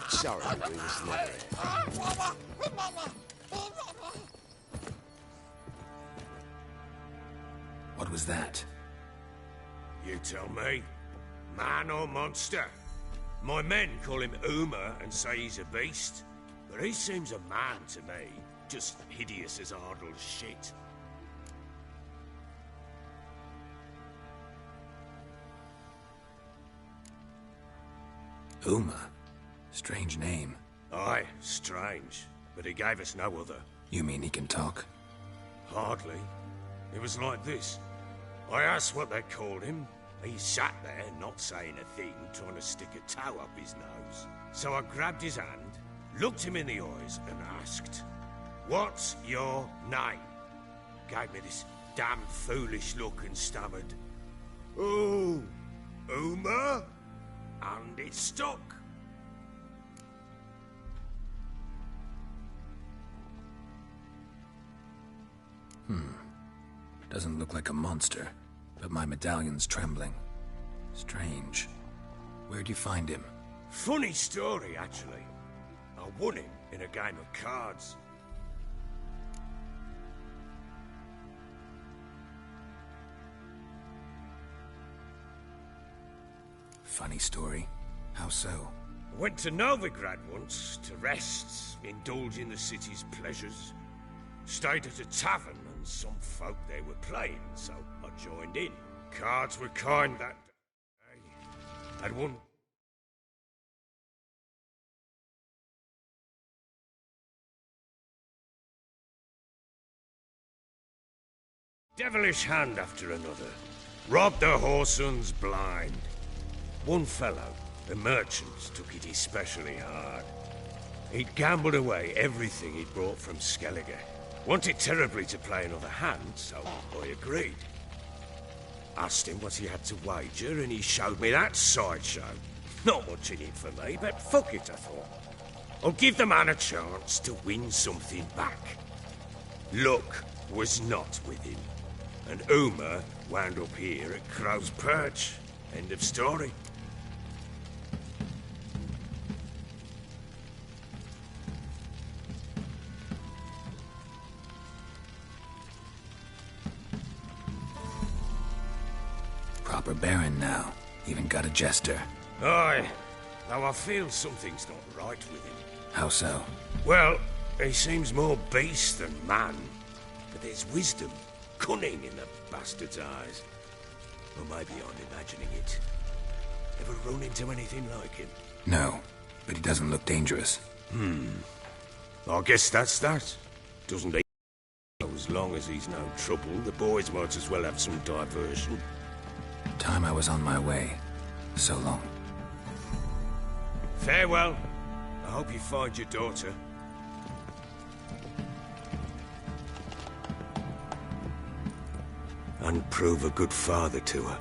Sorry, we was never here. What was that? You tell me. Man or monster? My men call him Uma and say he's a beast. But he seems a man to me. Just hideous as Ardle's shit. Uma? Strange name. Aye, strange. But he gave us no other. You mean he can talk? Hardly. It was like this. I asked what they called him. He sat there, not saying a thing, trying to stick a toe up his nose. So I grabbed his hand, looked him in the eyes, and asked, "What's your name?" Gave me this damn foolish look and stammered, "Oh, Uma?" And it stuck. Doesn't look like a monster, but my medallion's trembling. Strange. Where'd you find him? Funny story, actually. I won him in a game of cards. Funny story. How so? I went to Novigrad once to rest, indulge in the city's pleasures. Stayed at a tavern and some folk there were playing, so I joined in. Cards were kind that day. Had won. Devilish hand after another. Robbed the Whoresons blind. One fellow, a merchant, took it especially hard. He'd gambled away everything he'd brought from Skellige. Wanted terribly to play another hand, so I agreed. Asked him what he had to wager, and he showed me that sideshow. Not much in it for me, but fuck it, I thought. I'll give the man a chance to win something back. Luck was not with him, and Uma wound up here at Crow's Perch. End of story. Proper Baron now. Even got a jester. Aye. Though I feel something's not right with him. How so? Well, he seems more beast than man. But there's wisdom, cunning in the bastard's eyes. Or maybe I'm imagining it. Ever run into anything like him? No, but he doesn't look dangerous. I guess that's that. Doesn't he? As long as he's no trouble, the boys might as well have some diversion. Time I was on my way. So long. Farewell. I hope you find your daughter. And prove a good father to her.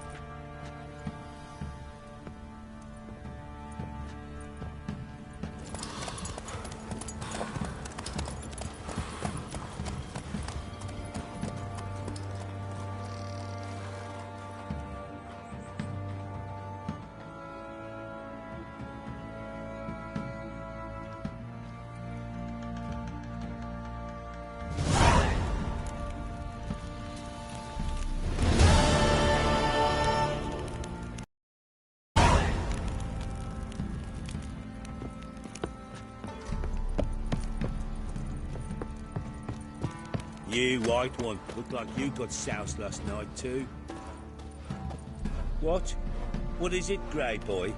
You white one, look like you got soused last night too. What? What is it, grey boy?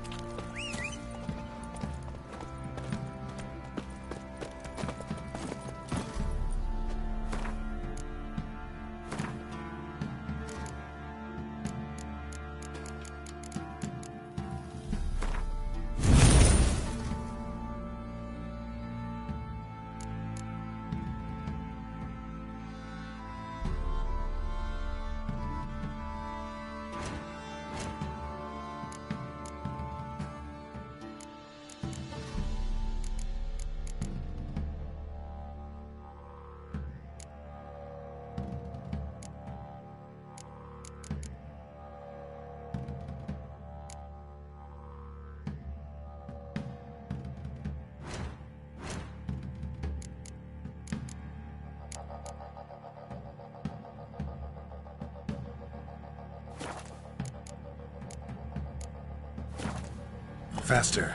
Faster.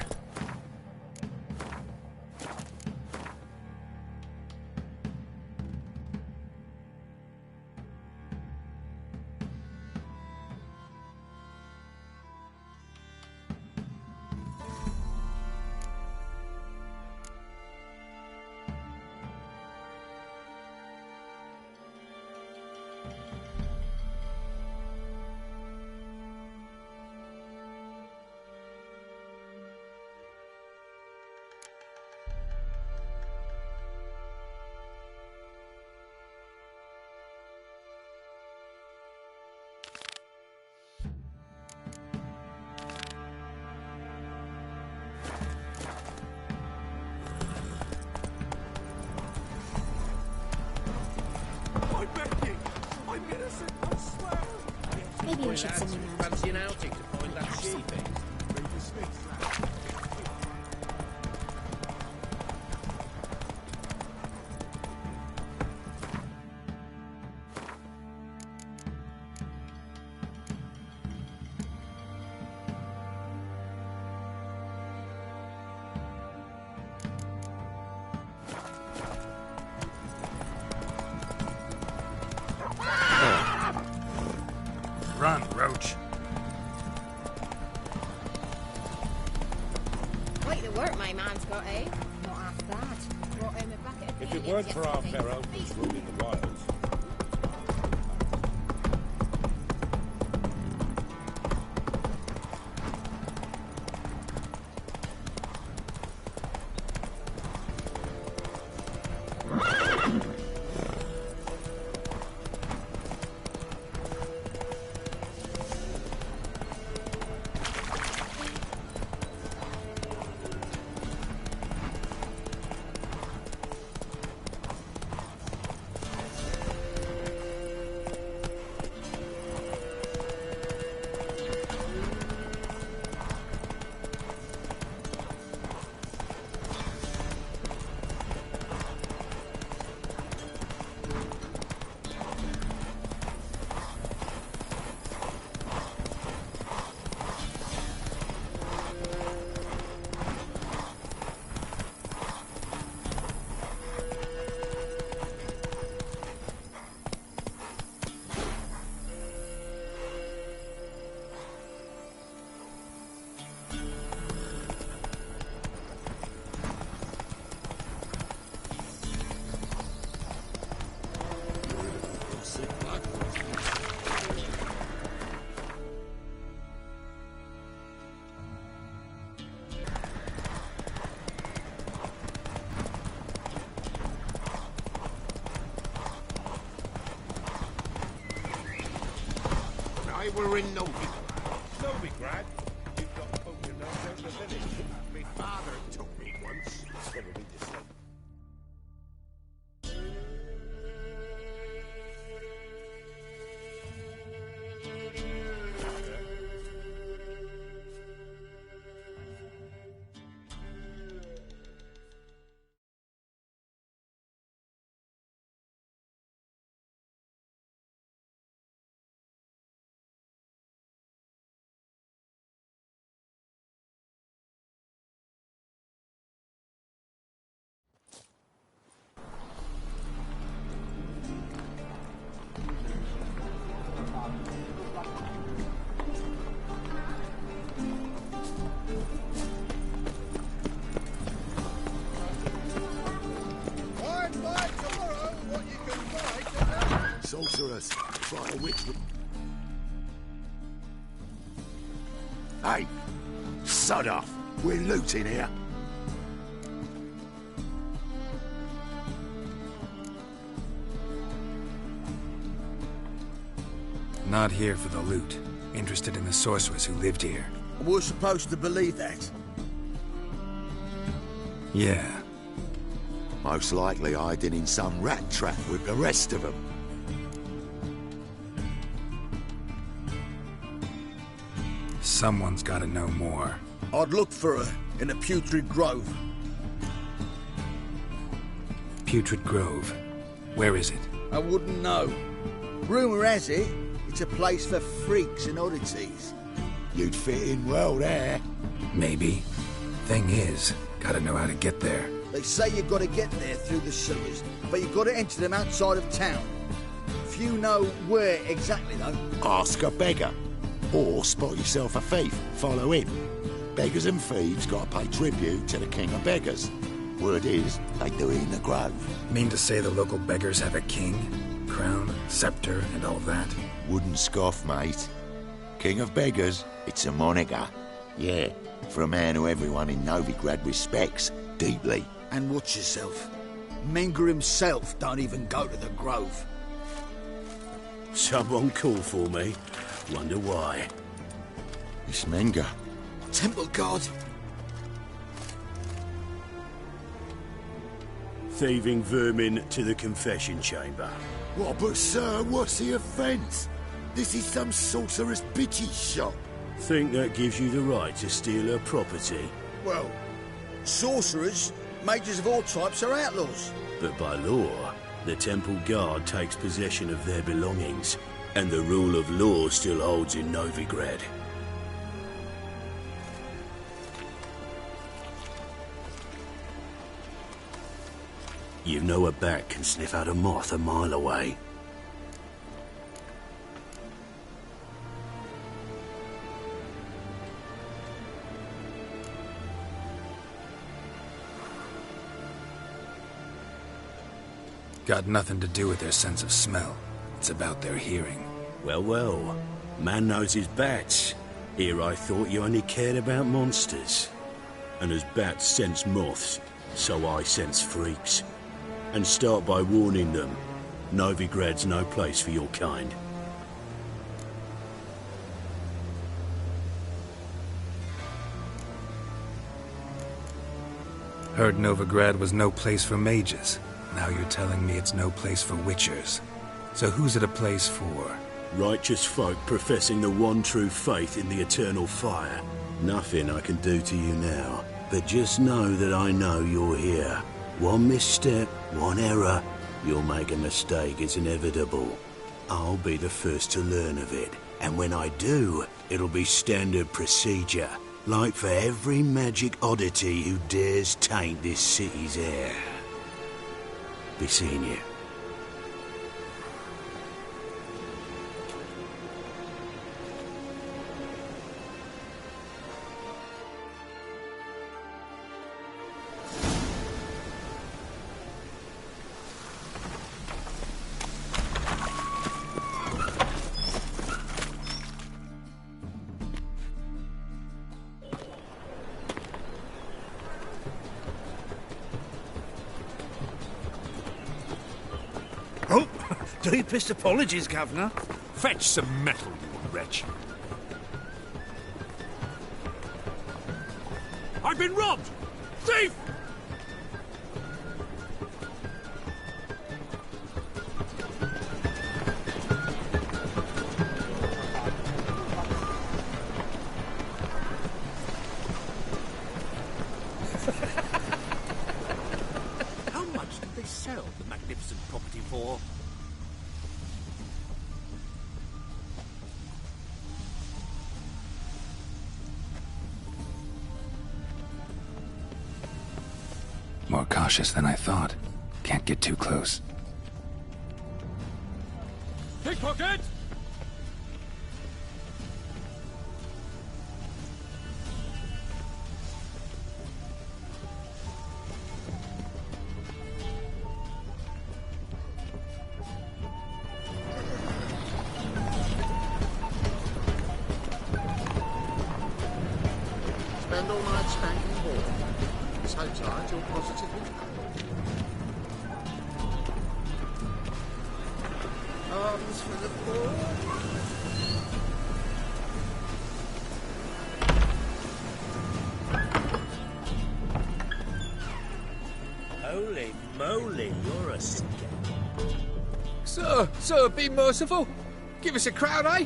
Maybe I should send him out. Fancy an outing to find that sheep. Run, Roach. Quite the work my man's got, eh? Not half bad. Brought him a bucket of If it paint weren't for our yesterday. fair uncles roaming the wilds, We're in Novigrad. Novigrad? You've got to poke your nose out of the village. My father took me once. It's probably the same. Sorceress, try a witch. Hey, sod off. We're looting here. Not here for the loot. Interested in the sorceress who lived here. We're supposed to believe that. Yeah. Most likely hiding in some rat trap with the rest of them. Someone's gotta know more. I'd look for her in the Putrid Grove. Putrid Grove. Where is it? I wouldn't know. Rumour has it, it's a place for freaks and oddities. You'd fit in well there. Maybe. Thing is, gotta know how to get there. They say you've got to get there through the sewers, but you've got to enter them outside of town. Few know where exactly, though. Ask a beggar. Or spot yourself a thief. Follow him. Beggars and thieves gotta pay tribute to the king of beggars. Word is, they do it in the grove. Mean to say the local beggars have a king? Crown, scepter, and all that? Wouldn't scoff, mate. King of beggars, it's a moniker. Yeah, for a man who everyone in Novigrad respects deeply. And watch yourself. Menger himself don't even go to the grove. Someone called for me. Wonder why. It's Menger. Temple God. Thieving vermin to the confession chamber. What, but sir, what's the offence? This is some sorcerer's bitchy shop. Think that gives you the right to steal her property? Well, sorcerers, mages of all types are outlaws. But by law, the temple guard takes possession of their belongings, and the rule of law still holds in Novigrad. You know a bat can sniff out a moth a mile away. Got nothing to do with their sense of smell. It's about their hearing. Well, well. Man knows his bats. Here I thought you only cared about monsters. And as bats sense moths, so I sense freaks. And start by warning them. Novigrad's no place for your kind. Heard Novigrad was no place for mages. Now you're telling me it's no place for witchers. So who's it a place for? Righteous folk professing the one true faith in the eternal fire. Nothing I can do to you now. But just know that I know you're here. One misstep, one error, you'll make a mistake, it's inevitable. I'll be the first to learn of it. And when I do, it'll be standard procedure. Like for every magic oddity who dares taint this city's air. Be seeing you. Deepest apologies, Governor. Fetch some metal, you wretch. I've been robbed! Thief! How much did they sell the magnificent property for? More cautious than I thought. Can't get too close. Pickpocket! Spend all night spanking board. So tired you're positively arms for the poor. Holy moly, you're a sick. Sir, be merciful. Give us a crown, eh?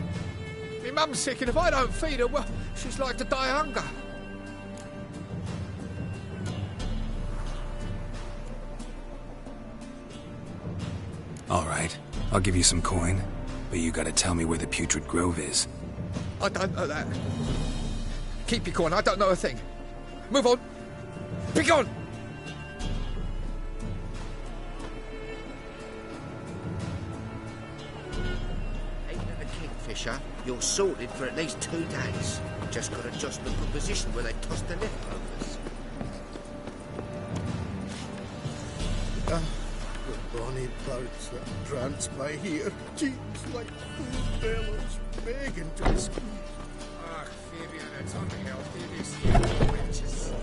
My mum's sick, and if I don't feed her, well, she's like to die of hunger. All right, I'll give you some coin, but you gotta tell me where the Putrid Grove is. I don't know that. Keep your coin, I don't know a thing. Move on. Be gone! Ain't a kingfisher, you're sorted for at least 2 days. Just got to just look for a position where they toss the leftovers. The bonny boats that prance by here, cheeks like food bellows, begging to escape. Ach, Fabian, it's unhealthy, these evil witches.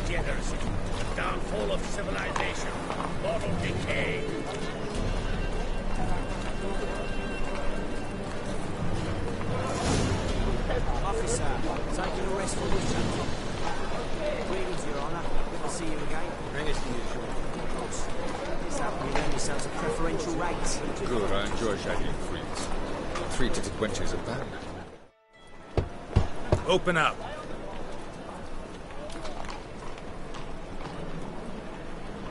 Degeneracy, downfall of civilization, mortal decay. Officer, taking a rest for Witcher. Greetings, Your Honour. Good to see you again. Bring us to you, Sean. Of course. This up, you earn yourselves a preferential rate. Good, I enjoy shagging freaks. 3-titted wenches are bad. Open up.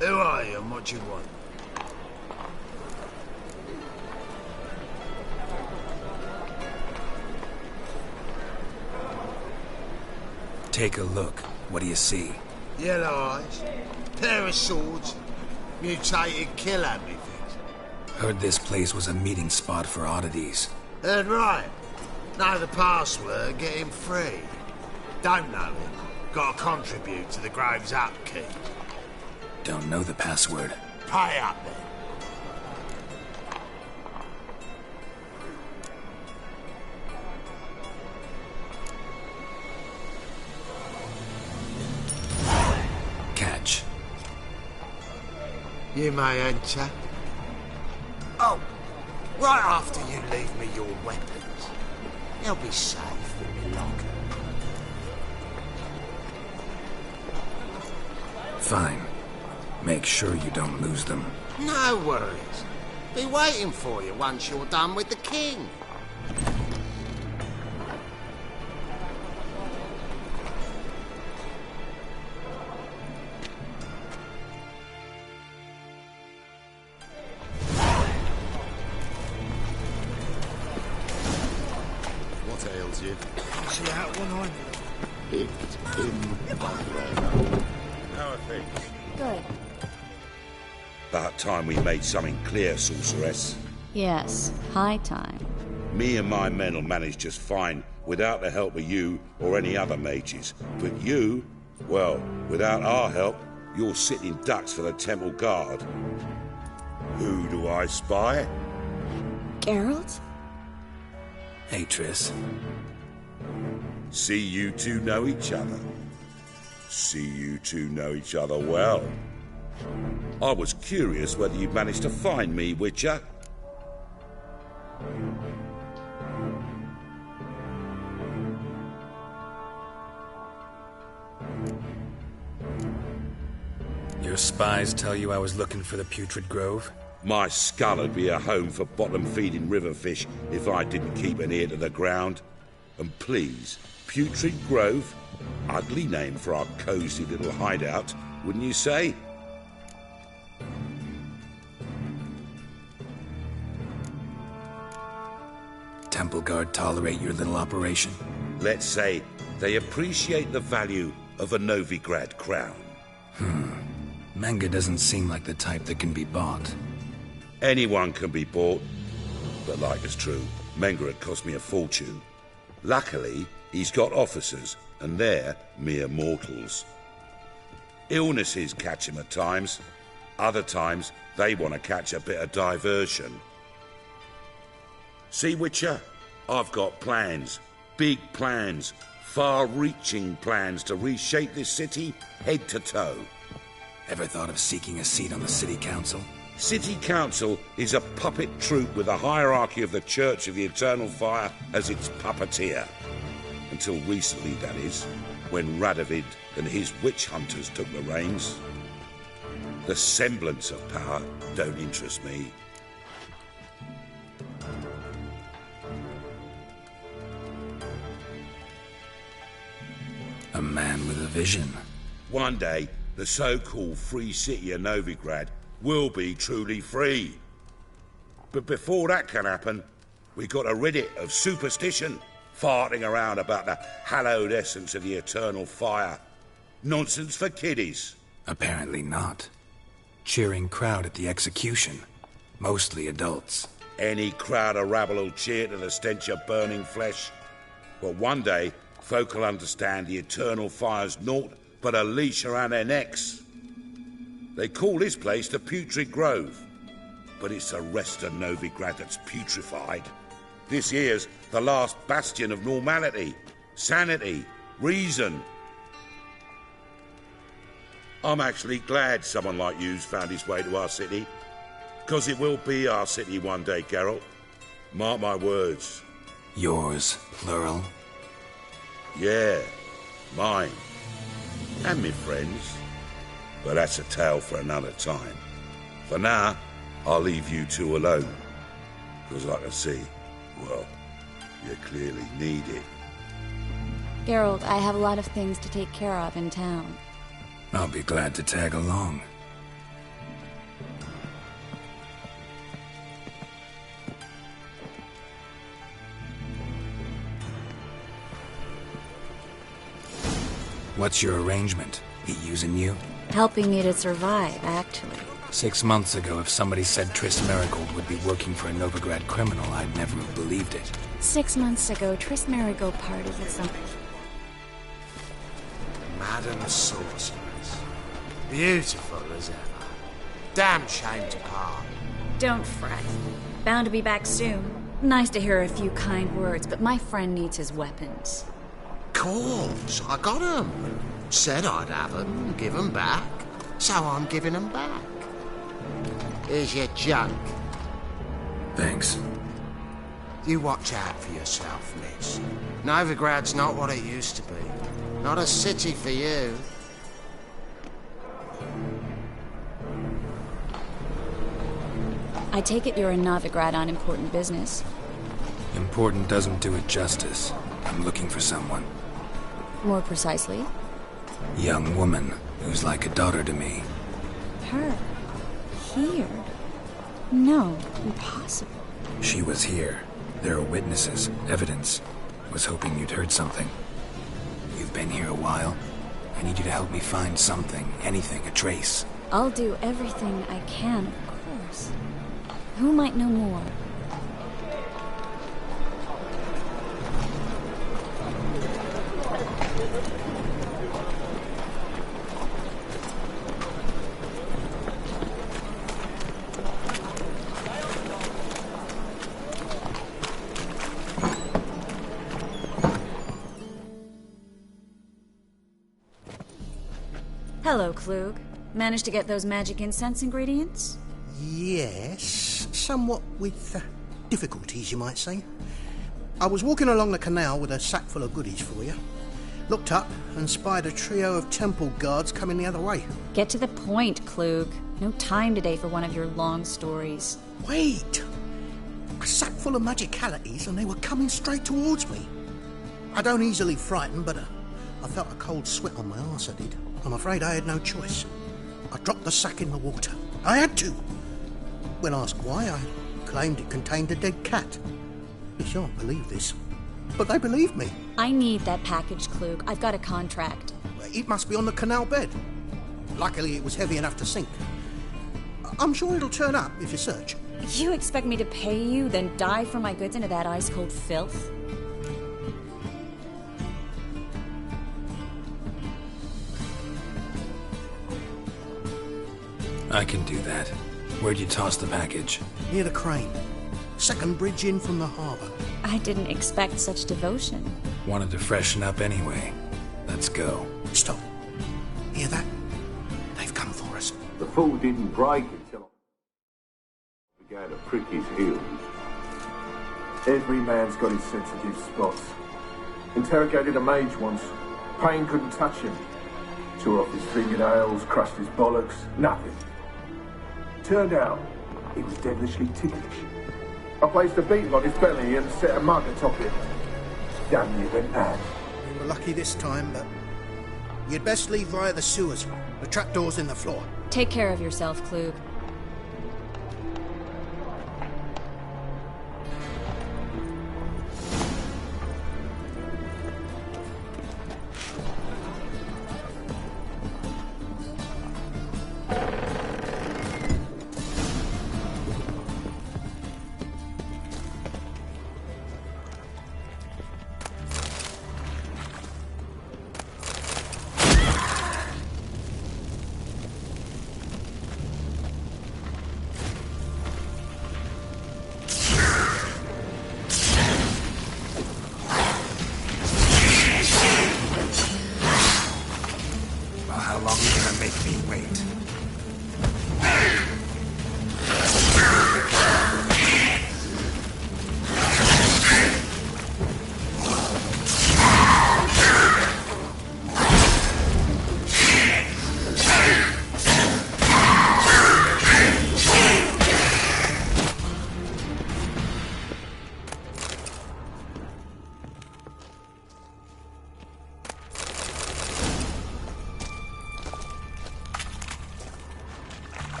Who are you and what you want? Take a look. What do you see? Yellow eyes, pair of swords, mutated killer methods. Heard this place was a meeting spot for oddities. Heard right. Know the password, get him free. Don't know it. Gotta contribute to the Grove's upkeep. Don't know the password. Pay up then. Catch. You may enter. Oh, right after you leave me your weapons. They'll be safe in the locker. Fine. Make sure you don't lose them. No worries. Be waiting for you once you're done with the king. What ails you? See out one eye. Picked in umbrella. How are things? Good. About time we made something clear, sorceress. Yes, high time. Me and my men will manage just fine without the help of you or any other mages. But you, well, without our help, you're sitting ducks for the temple guard. Who do I spy? Geralt? Hey, Triss. See you two know each other. See you two know each other well. I was curious whether you'd managed to find me, Witcher. Your spies tell you I was looking for the Putrid Grove? My skull would be a home for bottom-feeding river fish if I didn't keep an ear to the ground. And please, Putrid Grove? Ugly name for our cosy little hideout, wouldn't you say? Temple Guard tolerate your little operation? Let's say they appreciate the value of a Novigrad crown. Menge doesn't seem like the type that can be bought. Anyone can be bought, but like it's true, Menge had cost me a fortune. Luckily, he's got officers, and they're mere mortals. Illnesses catch him at times. Other times, they want to catch a bit of diversion. See, Witcher? I've got plans. Big plans. Far-reaching plans to reshape this city head to toe. Ever thought of seeking a seat on the City Council? City Council is a puppet troupe with a hierarchy of the Church of the Eternal Fire as its puppeteer. Until recently, that is, when Radovid and his witch hunters took the reins. The semblance of power don't interest me. A man with a vision. One day, the so-called free city of Novigrad will be truly free. But before that can happen, we got to rid it of superstition, farting around about the hallowed essence of the eternal fire. Nonsense for kiddies. Apparently not. Cheering crowd at the execution. Mostly adults. Any crowd of rabble will cheer to the stench of burning flesh. But one day, folk will understand the eternal fire's naught but a leash around their necks. They call this place the Putrid Grove, but it's the rest of Novigrad that's putrefied. This here's the last bastion of normality, sanity, reason. I'm actually glad someone like you's found his way to our city, because it will be our city one day, Geralt. Mark my words. Yours, plural? Yeah, mine. And me friends. But that's a tale for another time. For now, I'll leave you two alone. Because I can see, well, you clearly need it. Geralt, I have a lot of things to take care of in town. I'll be glad to tag along. What's your arrangement? He using you? Helping me to survive, actually. 6 months ago, if somebody said Triss Merigold would be working for a Novigrad criminal, I'd never have believed it. 6 months ago, Triss Merigold parted with some... Madam Sorceress. Beautiful as ever. Damn shame to part. Don't fret. Bound to be back soon. Nice to hear a few kind words, but my friend needs his weapons. Course, I got 'em. Said I'd have 'em, give 'em back. So I'm giving 'em back. Here's your junk. Thanks. You watch out for yourself, miss. Novigrad's not what it used to be. Not a city for you. I take it you're in Novigrad on important business. Important doesn't do it justice. I'm looking for someone. More precisely? Young woman who's like a daughter to me. Her? Here? No, impossible. She was here. There are witnesses, evidence. Was hoping you'd heard something. You've been here a while. I need you to help me find something, anything, a trace. I'll do everything I can, of course. Who might know more? Hello, Klug. Managed to get those magic incense ingredients? Yes, somewhat with difficulties, you might say. I was walking along the canal with a sack full of goodies for you. Looked up and spied a trio of temple guards coming the other way. Get to the point, Klug. No time today for one of your long stories. Wait! A sack full of magicalities and they were coming straight towards me. I don't easily frighten, but I felt a cold sweat on my arse, I did. I'm afraid I had no choice. I dropped the sack in the water. I had to. When asked why, I claimed it contained a dead cat. You shan't believe this, but they believed me. I need that package, Klug. I've got a contract. It must be on the canal bed. Luckily, it was heavy enough to sink. I'm sure it'll turn up if you search. You expect me to pay you, then dive for my goods into that ice-cold filth? I can do that. Where'd you toss the package? Near the crane. Second bridge in from the harbour. I didn't expect such devotion. Wanted to freshen up anyway. Let's go. Stop. Hear that? They've come for us. The fall didn't break until I began to prick his heels. Every man's got his sensitive spots. Interrogated a mage once. Pain couldn't touch him. Tore off his fingernails, crushed his bollocks, nothing. Turned out, he was devilishly ticklish. I placed a beetle on his belly and set a mug atop it. Damn near went mad. We were lucky this time, but you'd best leave via the sewers. The trapdoor's in the floor. Take care of yourself, Klug. make me wait.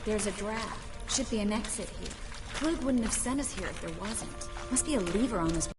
There's a draft. Should be an exit here. Klug wouldn't have sent us here if there wasn't. Must be a lever on this.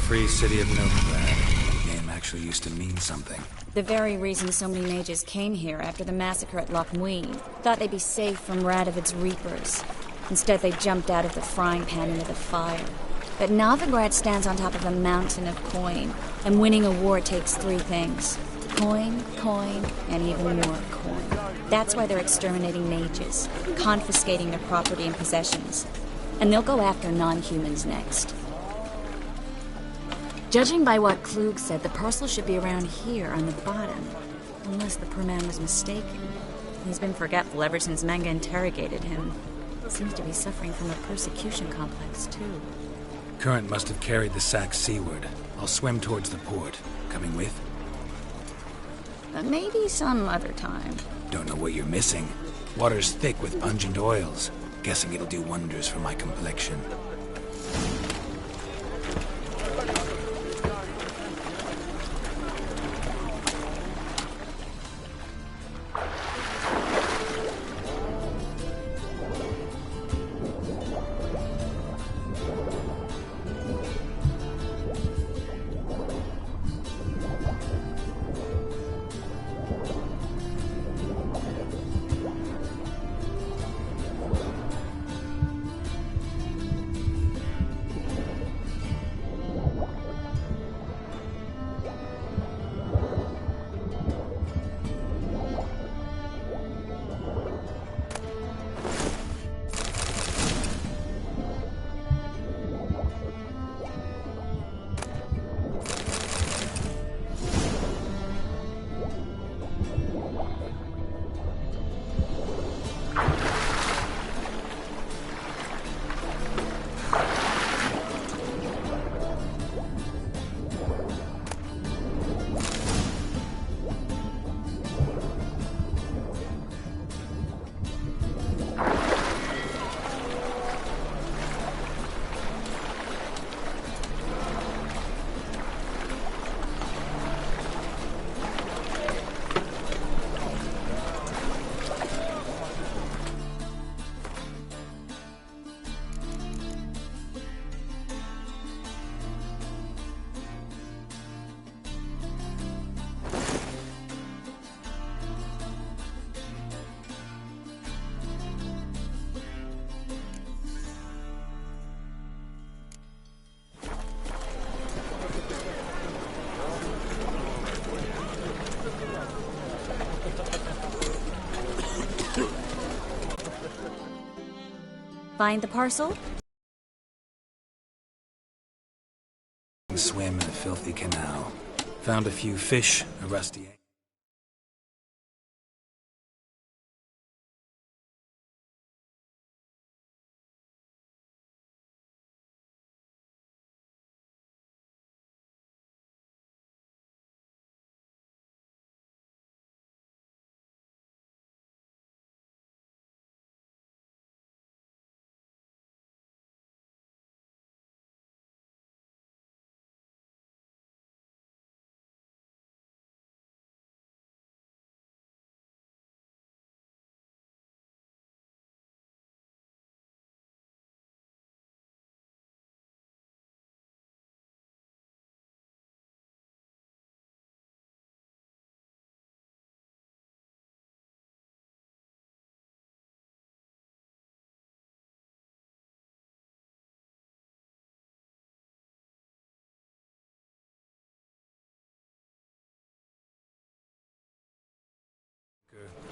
Free City of Novigrad. The name actually used to mean something. The very reason so many mages came here after the massacre at Loch Muin. Thought they'd be safe from Radovid's reapers. Instead, they jumped out of the frying pan into the fire. But Novigrad stands on top of a mountain of coin, and winning a war takes three things. Coin, coin, and even more coin. That's why they're exterminating mages, confiscating their property and possessions. And they'll go after non-humans next. Judging by what Klug said, the parcel should be around here on the bottom. Unless the poor man was mistaken. He's been forgetful ever since Manga interrogated him. Seems to be suffering from a persecution complex, too. Current must have carried the sack seaward. I'll swim towards the port. Coming with? Maybe some other time. Don't know what you're missing. Water's thick with pungent oils. Guessing it'll do wonders for my complexion. Find the parcel? Swim in a filthy canal. Found a few fish, a rusty egg.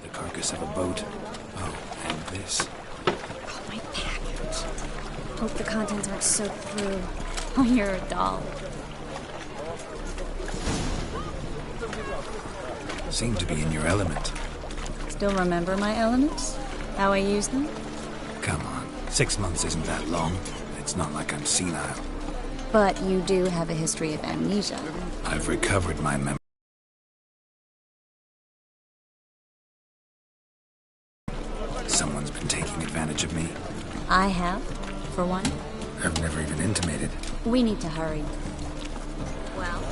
The carcass of a boat. Oh, and this. Oh, my package. Hope the contents aren't soaked through. Oh, you're a doll. Seem to be in your element. Still remember my elements? How I use them? Come on. 6 months isn't that long. It's not like I'm senile. But you do have a history of amnesia. I've recovered my memory. Someone's been taking advantage of me. I have, for one. I've never even intimated. We need to hurry. Well?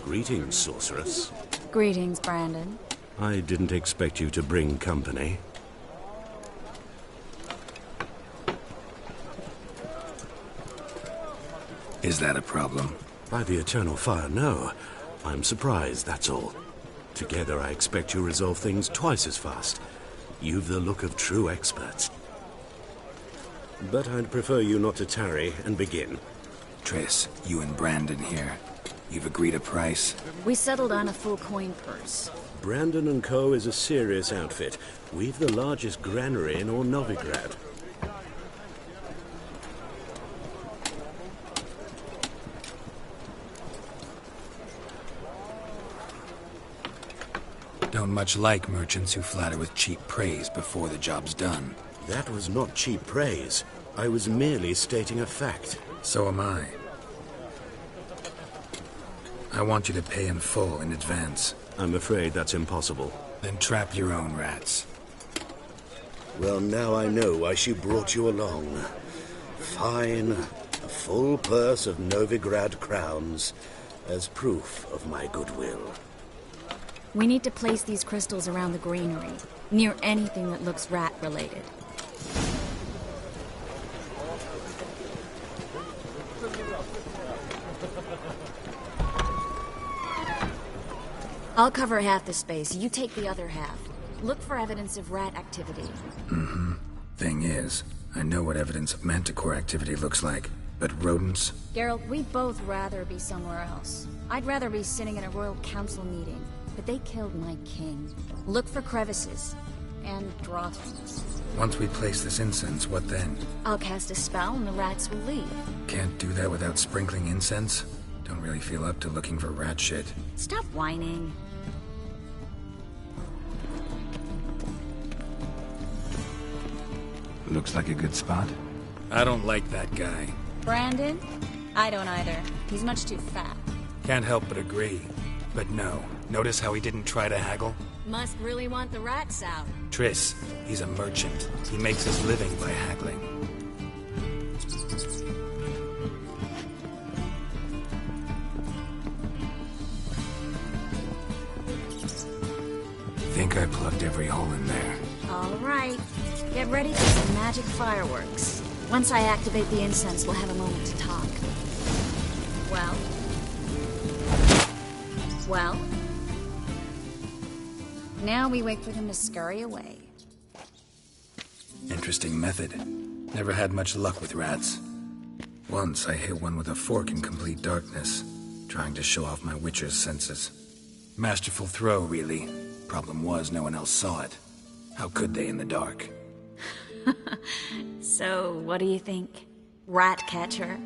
Greetings, sorceress. Greetings, Brandon. I didn't expect you to bring company. Is that a problem? By the Eternal Fire, no. I'm surprised, that's all. Together, I expect you resolve things twice as fast. You've the look of true experts. But I'd prefer you not to tarry and begin. Triss, you and Brandon here. You've agreed a price? We settled on a full coin purse. Brandon & Co. is a serious outfit. We've the largest granary in all Novigrad. Don't much like merchants who flatter with cheap praise before the job's done. That was not cheap praise. I was merely stating a fact. So am I. I want you to pay in full in advance. I'm afraid that's impossible. Then trap your own rats. Well, now I know why she brought you along. Fine. A full purse of Novigrad crowns as proof of my goodwill. We need to place these crystals around the greenery, near anything that looks rat-related. I'll cover half the space, you take the other half. Look for evidence of rat activity. Mm-hmm. Thing is, I know what evidence of manticore activity looks like, but rodents? Geralt, we'd both rather be somewhere else. I'd rather be sitting in a royal council meeting, but they killed my king. Look for crevices, and draw things. Once we place this incense, what then? I'll cast a spell and the rats will leave. Can't do that without sprinkling incense? Don't really feel up to looking for rat shit. Stop whining. Looks like a good spot. I don't like that guy. Brandon? I don't either. He's much too fat. Can't help but agree. But no. Notice how he didn't try to haggle? Must really want the rats out. Triss, he's a merchant. He makes his living by haggling. Think I plugged every hole in there. All right. Get ready for some magic fireworks. Once I activate the incense, we'll have a moment to talk. Well? Well? Now we wait for them to scurry away. Interesting method. Never had much luck with rats. Once I hit one with a fork in complete darkness, trying to show off my witcher's senses. Masterful throw, really. Problem was, no one else saw it. How could they in the dark? So, what do you think? Rat catcher?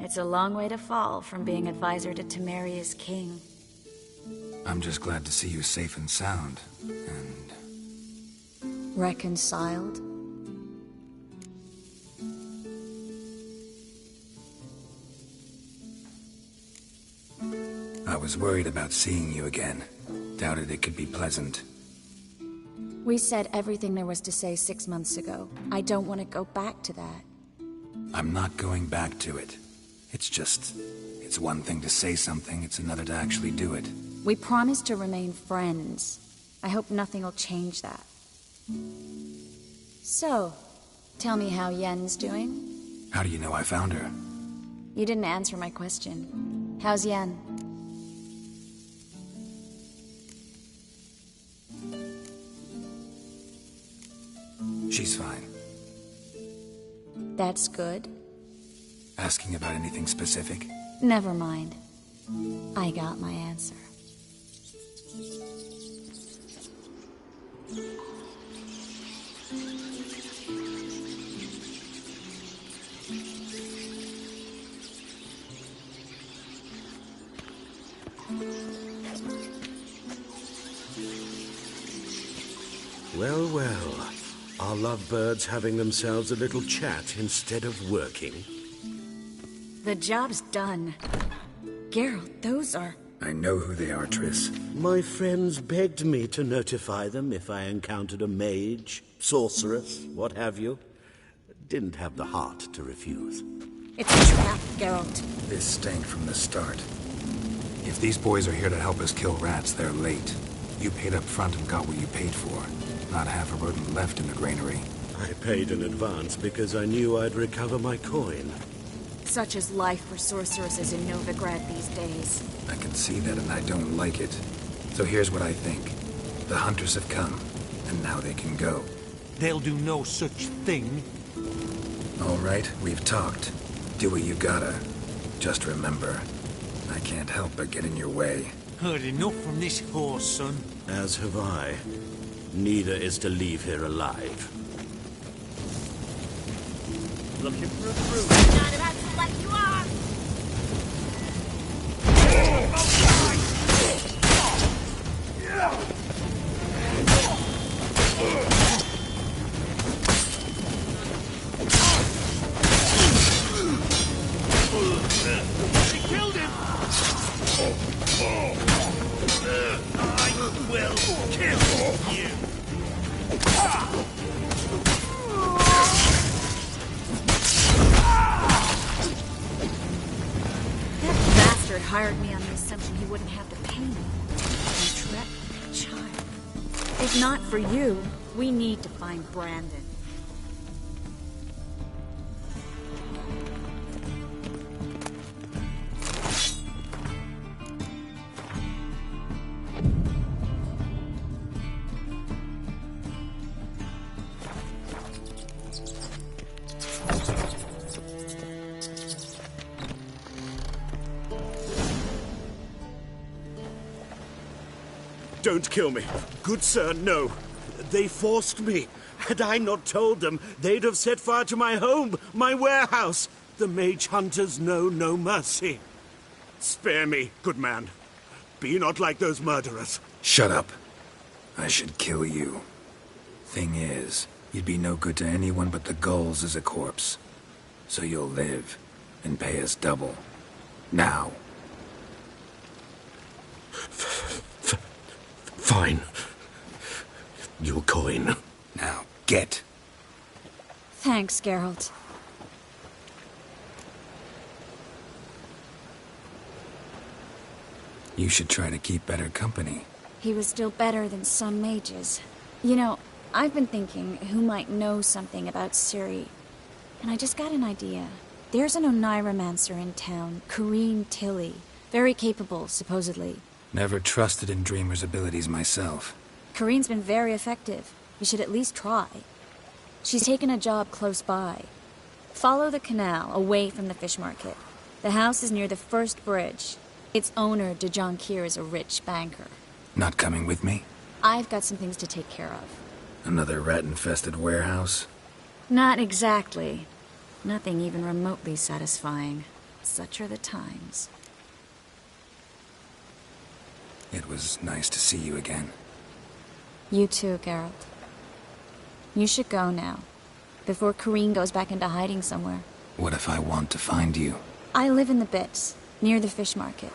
It's a long way to fall from being advisor to Temeria's king. I'm just glad to see you safe and sound, and... Reconciled? I was worried about seeing you again. Doubted it could be pleasant. We said everything there was to say 6 months ago. I don't want to go back to that. I'm not going back to it. It's one thing to say something, it's another to actually do it. We promised to remain friends. I hope nothing will change that. So, tell me how Yen's doing? How do you know I found her? You didn't answer my question. How's Yen? She's fine. That's good. Asking about anything specific? Never mind. I got my answer. Well, well. Are lovebirds having themselves a little chat instead of working? The job's done. Geralt, those are... I know who they are, Triss. My friends begged me to notify them if I encountered a mage, sorceress, what have you. Didn't have the heart to refuse. It's a trap, Geralt. This stank from the start. If these boys are here to help us kill rats, they're late. You paid up front and got what you paid for. Not half a rodent left in the granary. I paid in advance because I knew I'd recover my coin. Such is life for sorceresses in Novigrad these days. I can see that and I don't like it. So here's what I think. The hunters have come, and now they can go. They'll do no such thing. All right, we've talked. Do what you gotta. Just remember, I can't help but get in your way. Heard enough from this horse, son. As have I. Neither is to leave here alive. Looking for a fruit. Not about to let you off! She killed him! I will kill you! Hired me on the assumption he wouldn't have to pay me. And trapped like a child. If not for you, we need to find Brandon. Don't kill me. Good sir, no. They forced me. Had I not told them, they'd have set fire to my home, my warehouse. The mage hunters know no mercy. Spare me, good man. Be not like those murderers. Shut up. I should kill you. Thing is, you'd be no good to anyone but the gulls as a corpse. So you'll live, and pay us double. Now. Fine. Your coin. Now, get. Thanks, Geralt. You should try to keep better company. He was still better than some mages. You know, I've been thinking who might know something about Ciri. And I just got an idea. There's an Oneiromancer in town, Corrine Tilly. Very capable, supposedly. Never trusted in Dreamer's abilities myself. Corinne's been very effective. You should at least try. She's taken a job close by. Follow the canal, away from the fish market. The house is near the first bridge. Its owner, De Jonquière, is a rich banker. Not coming with me? I've got some things to take care of. Another rat-infested warehouse? Not exactly. Nothing even remotely satisfying. Such are the times. It was nice to see you again. You too, Geralt. You should go now, before Corinne goes back into hiding somewhere. What if I want to find you? I live in the Bits, near the fish market.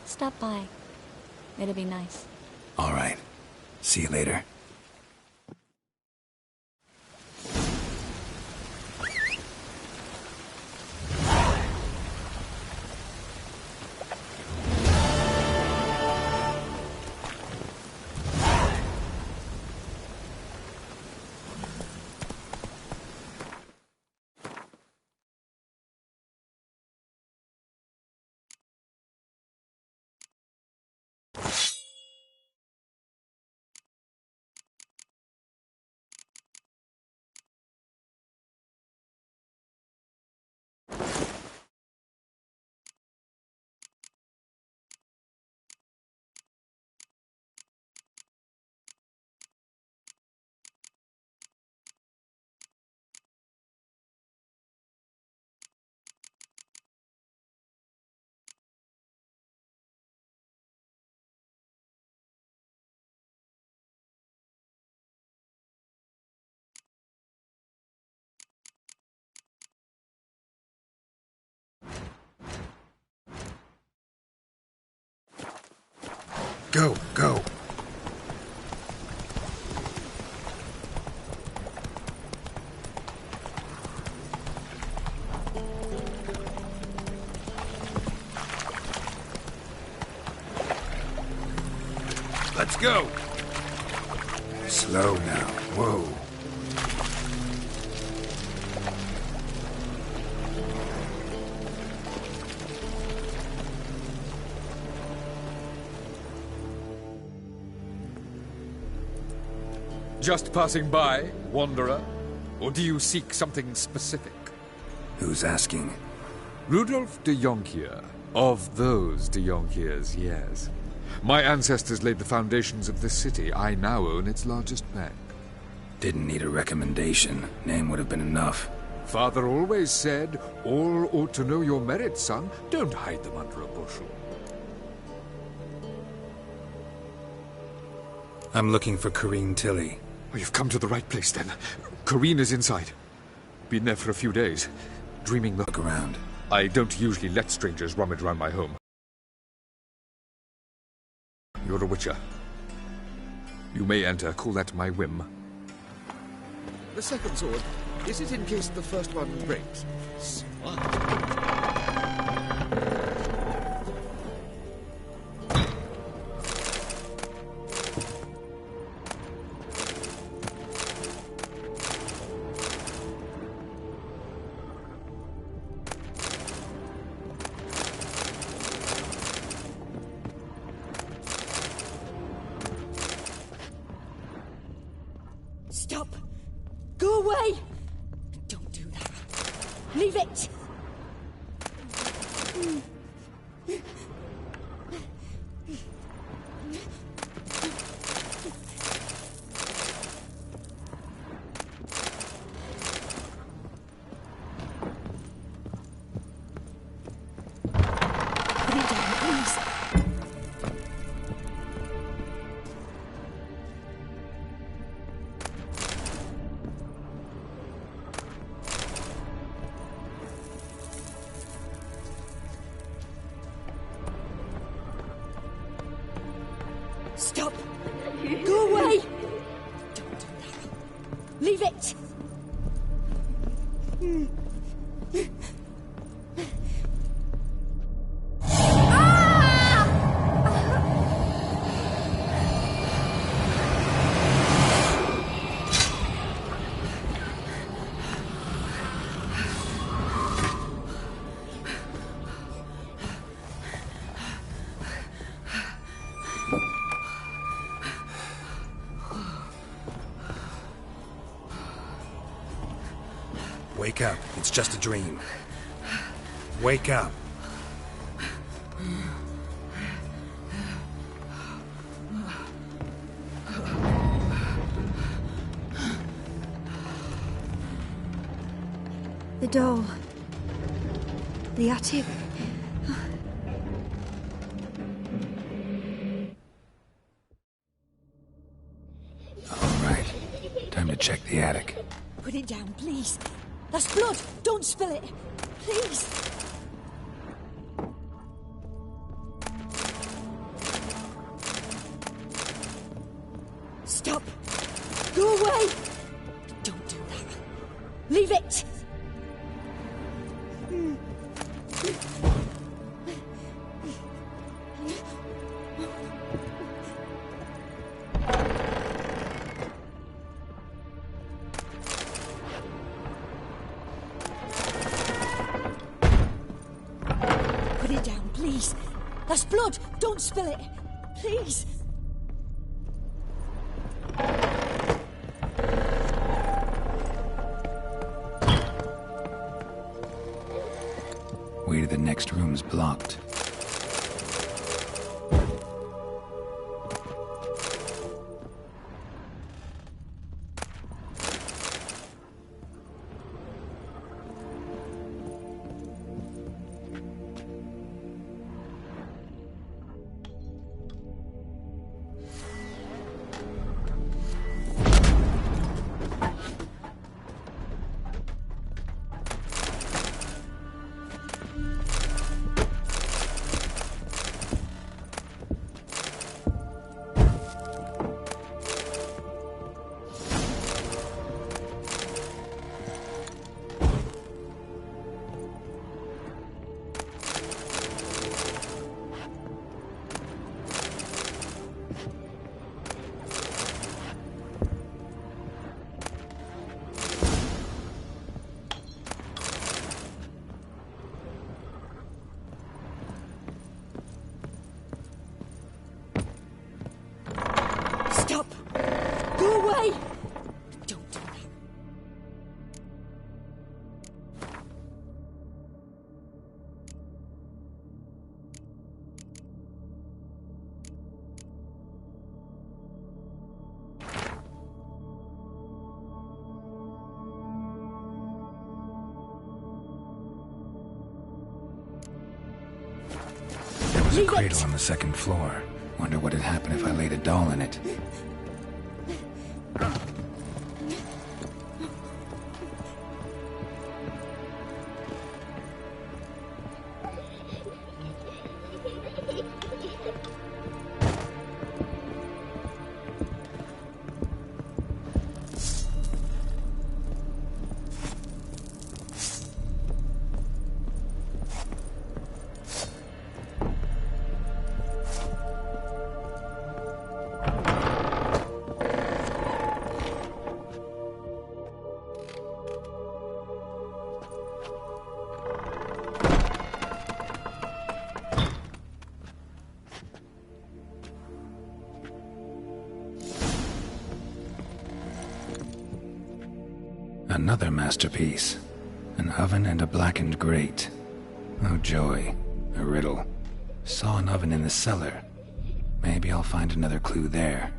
Stop by. It'll be nice. All right. See you later. Go, go. Let's go. Slow now. Whoa. Just passing by, wanderer? Or do you seek something specific? Who's asking? Rudolf de Jonquière. Of those de Jonquières, yes. My ancestors laid the foundations of this city. I now own its largest bank. Didn't need a recommendation. Name would have been enough. Father always said, all ought to know your merits, son. Don't hide them under a bushel. I'm looking for Corinne Tilly. Oh, you've come to the right place, then. Corinne is inside. Been there for a few days. Dreaming the... Look around. I don't usually let strangers rummage around my home. You're a witcher. You may enter. Call that my whim. The second sword, is it in case the first one breaks? Smart. Stop! Go away! Don't do that. Leave it! Put it down, please. Wake up. It's just a dream. Wake up. The door. The attic. All right. Time to check the attic. Put it down, please. That's blood. Don't spill it. Please. Stop. Go away. Don't do that. Leave it. Put it down, please. That's blood. Don't spill it. Please. Way to the next room's blocked. Stop! Go away! Don't do that. There was a cradle on the second floor. Wonder what would happen if I laid a doll in it. Another masterpiece. An oven and a blackened grate. Oh joy. A riddle. Saw an oven in the cellar. Maybe I'll find another clue there.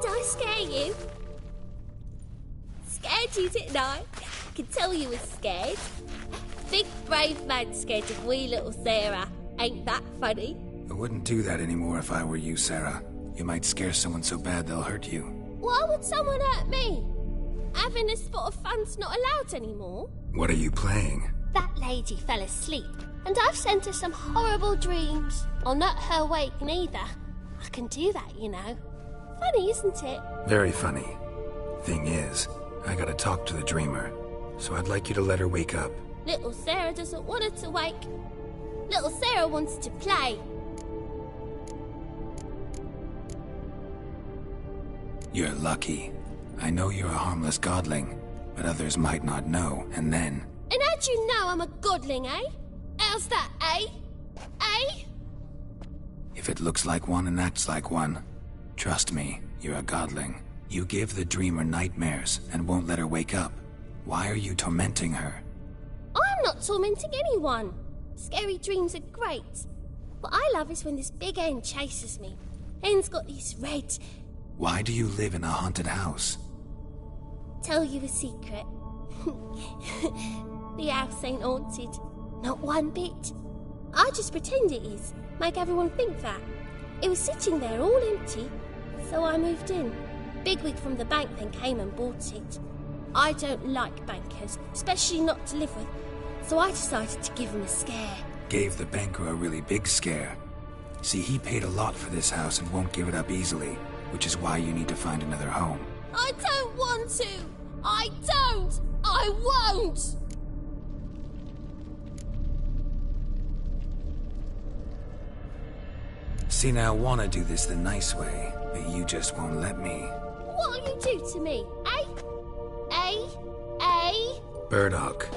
Did I scare you? Scared you, didn't I? I can tell you was scared. Big brave man scared of wee little Sarah. Ain't that funny? I wouldn't do that anymore if I were you, Sarah. You might scare someone so bad they'll hurt you. Why would someone hurt me? Having a spot of fun's not allowed anymore. What are you playing? That lady fell asleep, and I've sent her some horrible dreams. I'll not her wake neither. I can do that, you know. Funny, isn't it? Very funny. Thing is, I gotta talk to the dreamer, so I'd like you to let her wake up. Little Sarah doesn't want her to wake. Little Sarah wants to play. You're lucky. I know you're a harmless godling, but others might not know, and then... And how'd you know I'm a godling, eh? How's that, eh? Eh? If it looks like one and acts like one, trust me, you're a godling. You give the dreamer nightmares and won't let her wake up. Why are you tormenting her? I'm not tormenting anyone. Scary dreams are great. What I love is when this big hen chases me. Hen's got these red... Why do you live in a haunted house? Tell you a secret. The house ain't haunted. Not one bit. I just pretend it is. Make everyone think that. It was sitting there all empty, so I moved in. Bigwig from the bank then came and bought it. I don't like bankers, especially not to live with, so I decided to give him a scare. Gave the banker a really big scare. See, he paid a lot for this house and won't give it up easily, which is why you need to find another home. I don't want to! I don't! I won't! See, now I want to do this the nice way, but you just won't let me. What'll you do to me, eh? Eh? Eh? Burdock.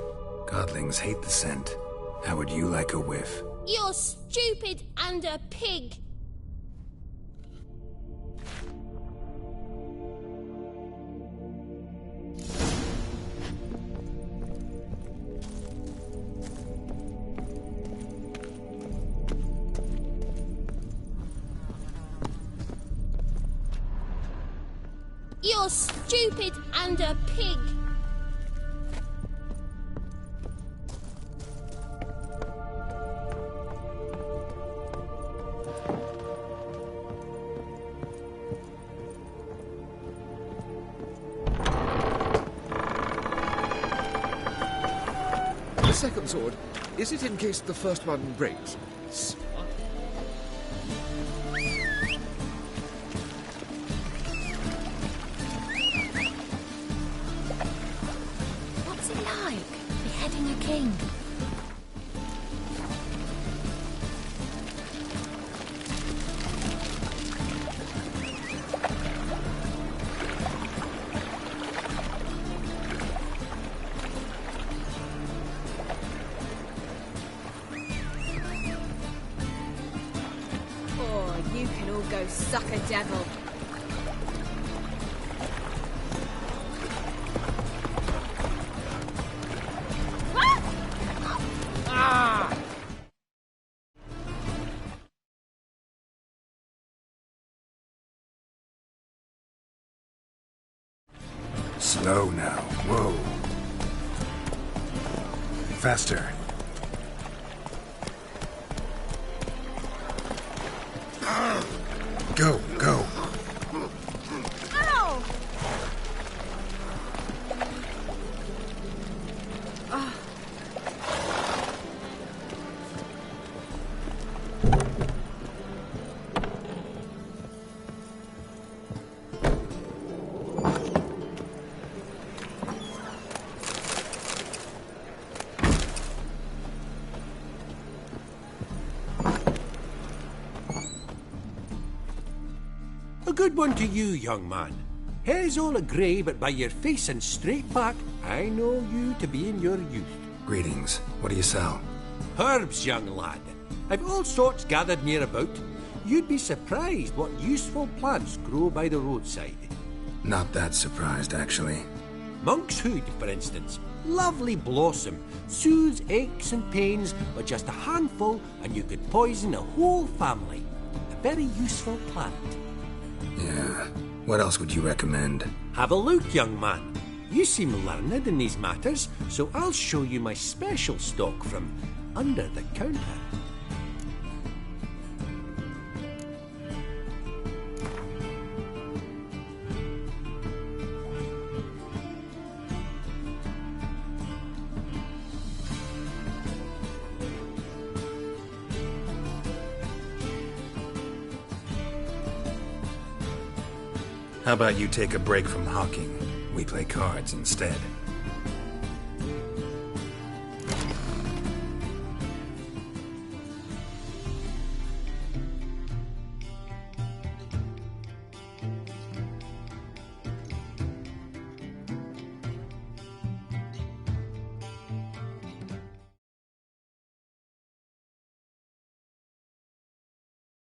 Godlings hate the scent. How would you like a whiff? You're stupid and a pig. You're stupid and a pig. The second sword, is it in case the first one breaks? What's it like, beheading a king? Oh, you can all go suck a devil. Ah! Slow now. Whoa. Faster. Go, go. Ow! A good one to you, young man. Hair's all a grey, but by your face and straight back, I know you to be in your youth. Greetings. What do you sell? Herbs, young lad. I've all sorts gathered near about. You'd be surprised what useful plants grow by the roadside. Not that surprised, actually. Monk's hood, for instance. Lovely blossom. Soothes aches and pains, but just a handful and you could poison a whole family. A very useful plant. Yeah, What else would you recommend? Have a look, young man. You seem learned in these matters, so I'll show you my special stock from under the counter. How about you take a break from hawking? We play cards instead.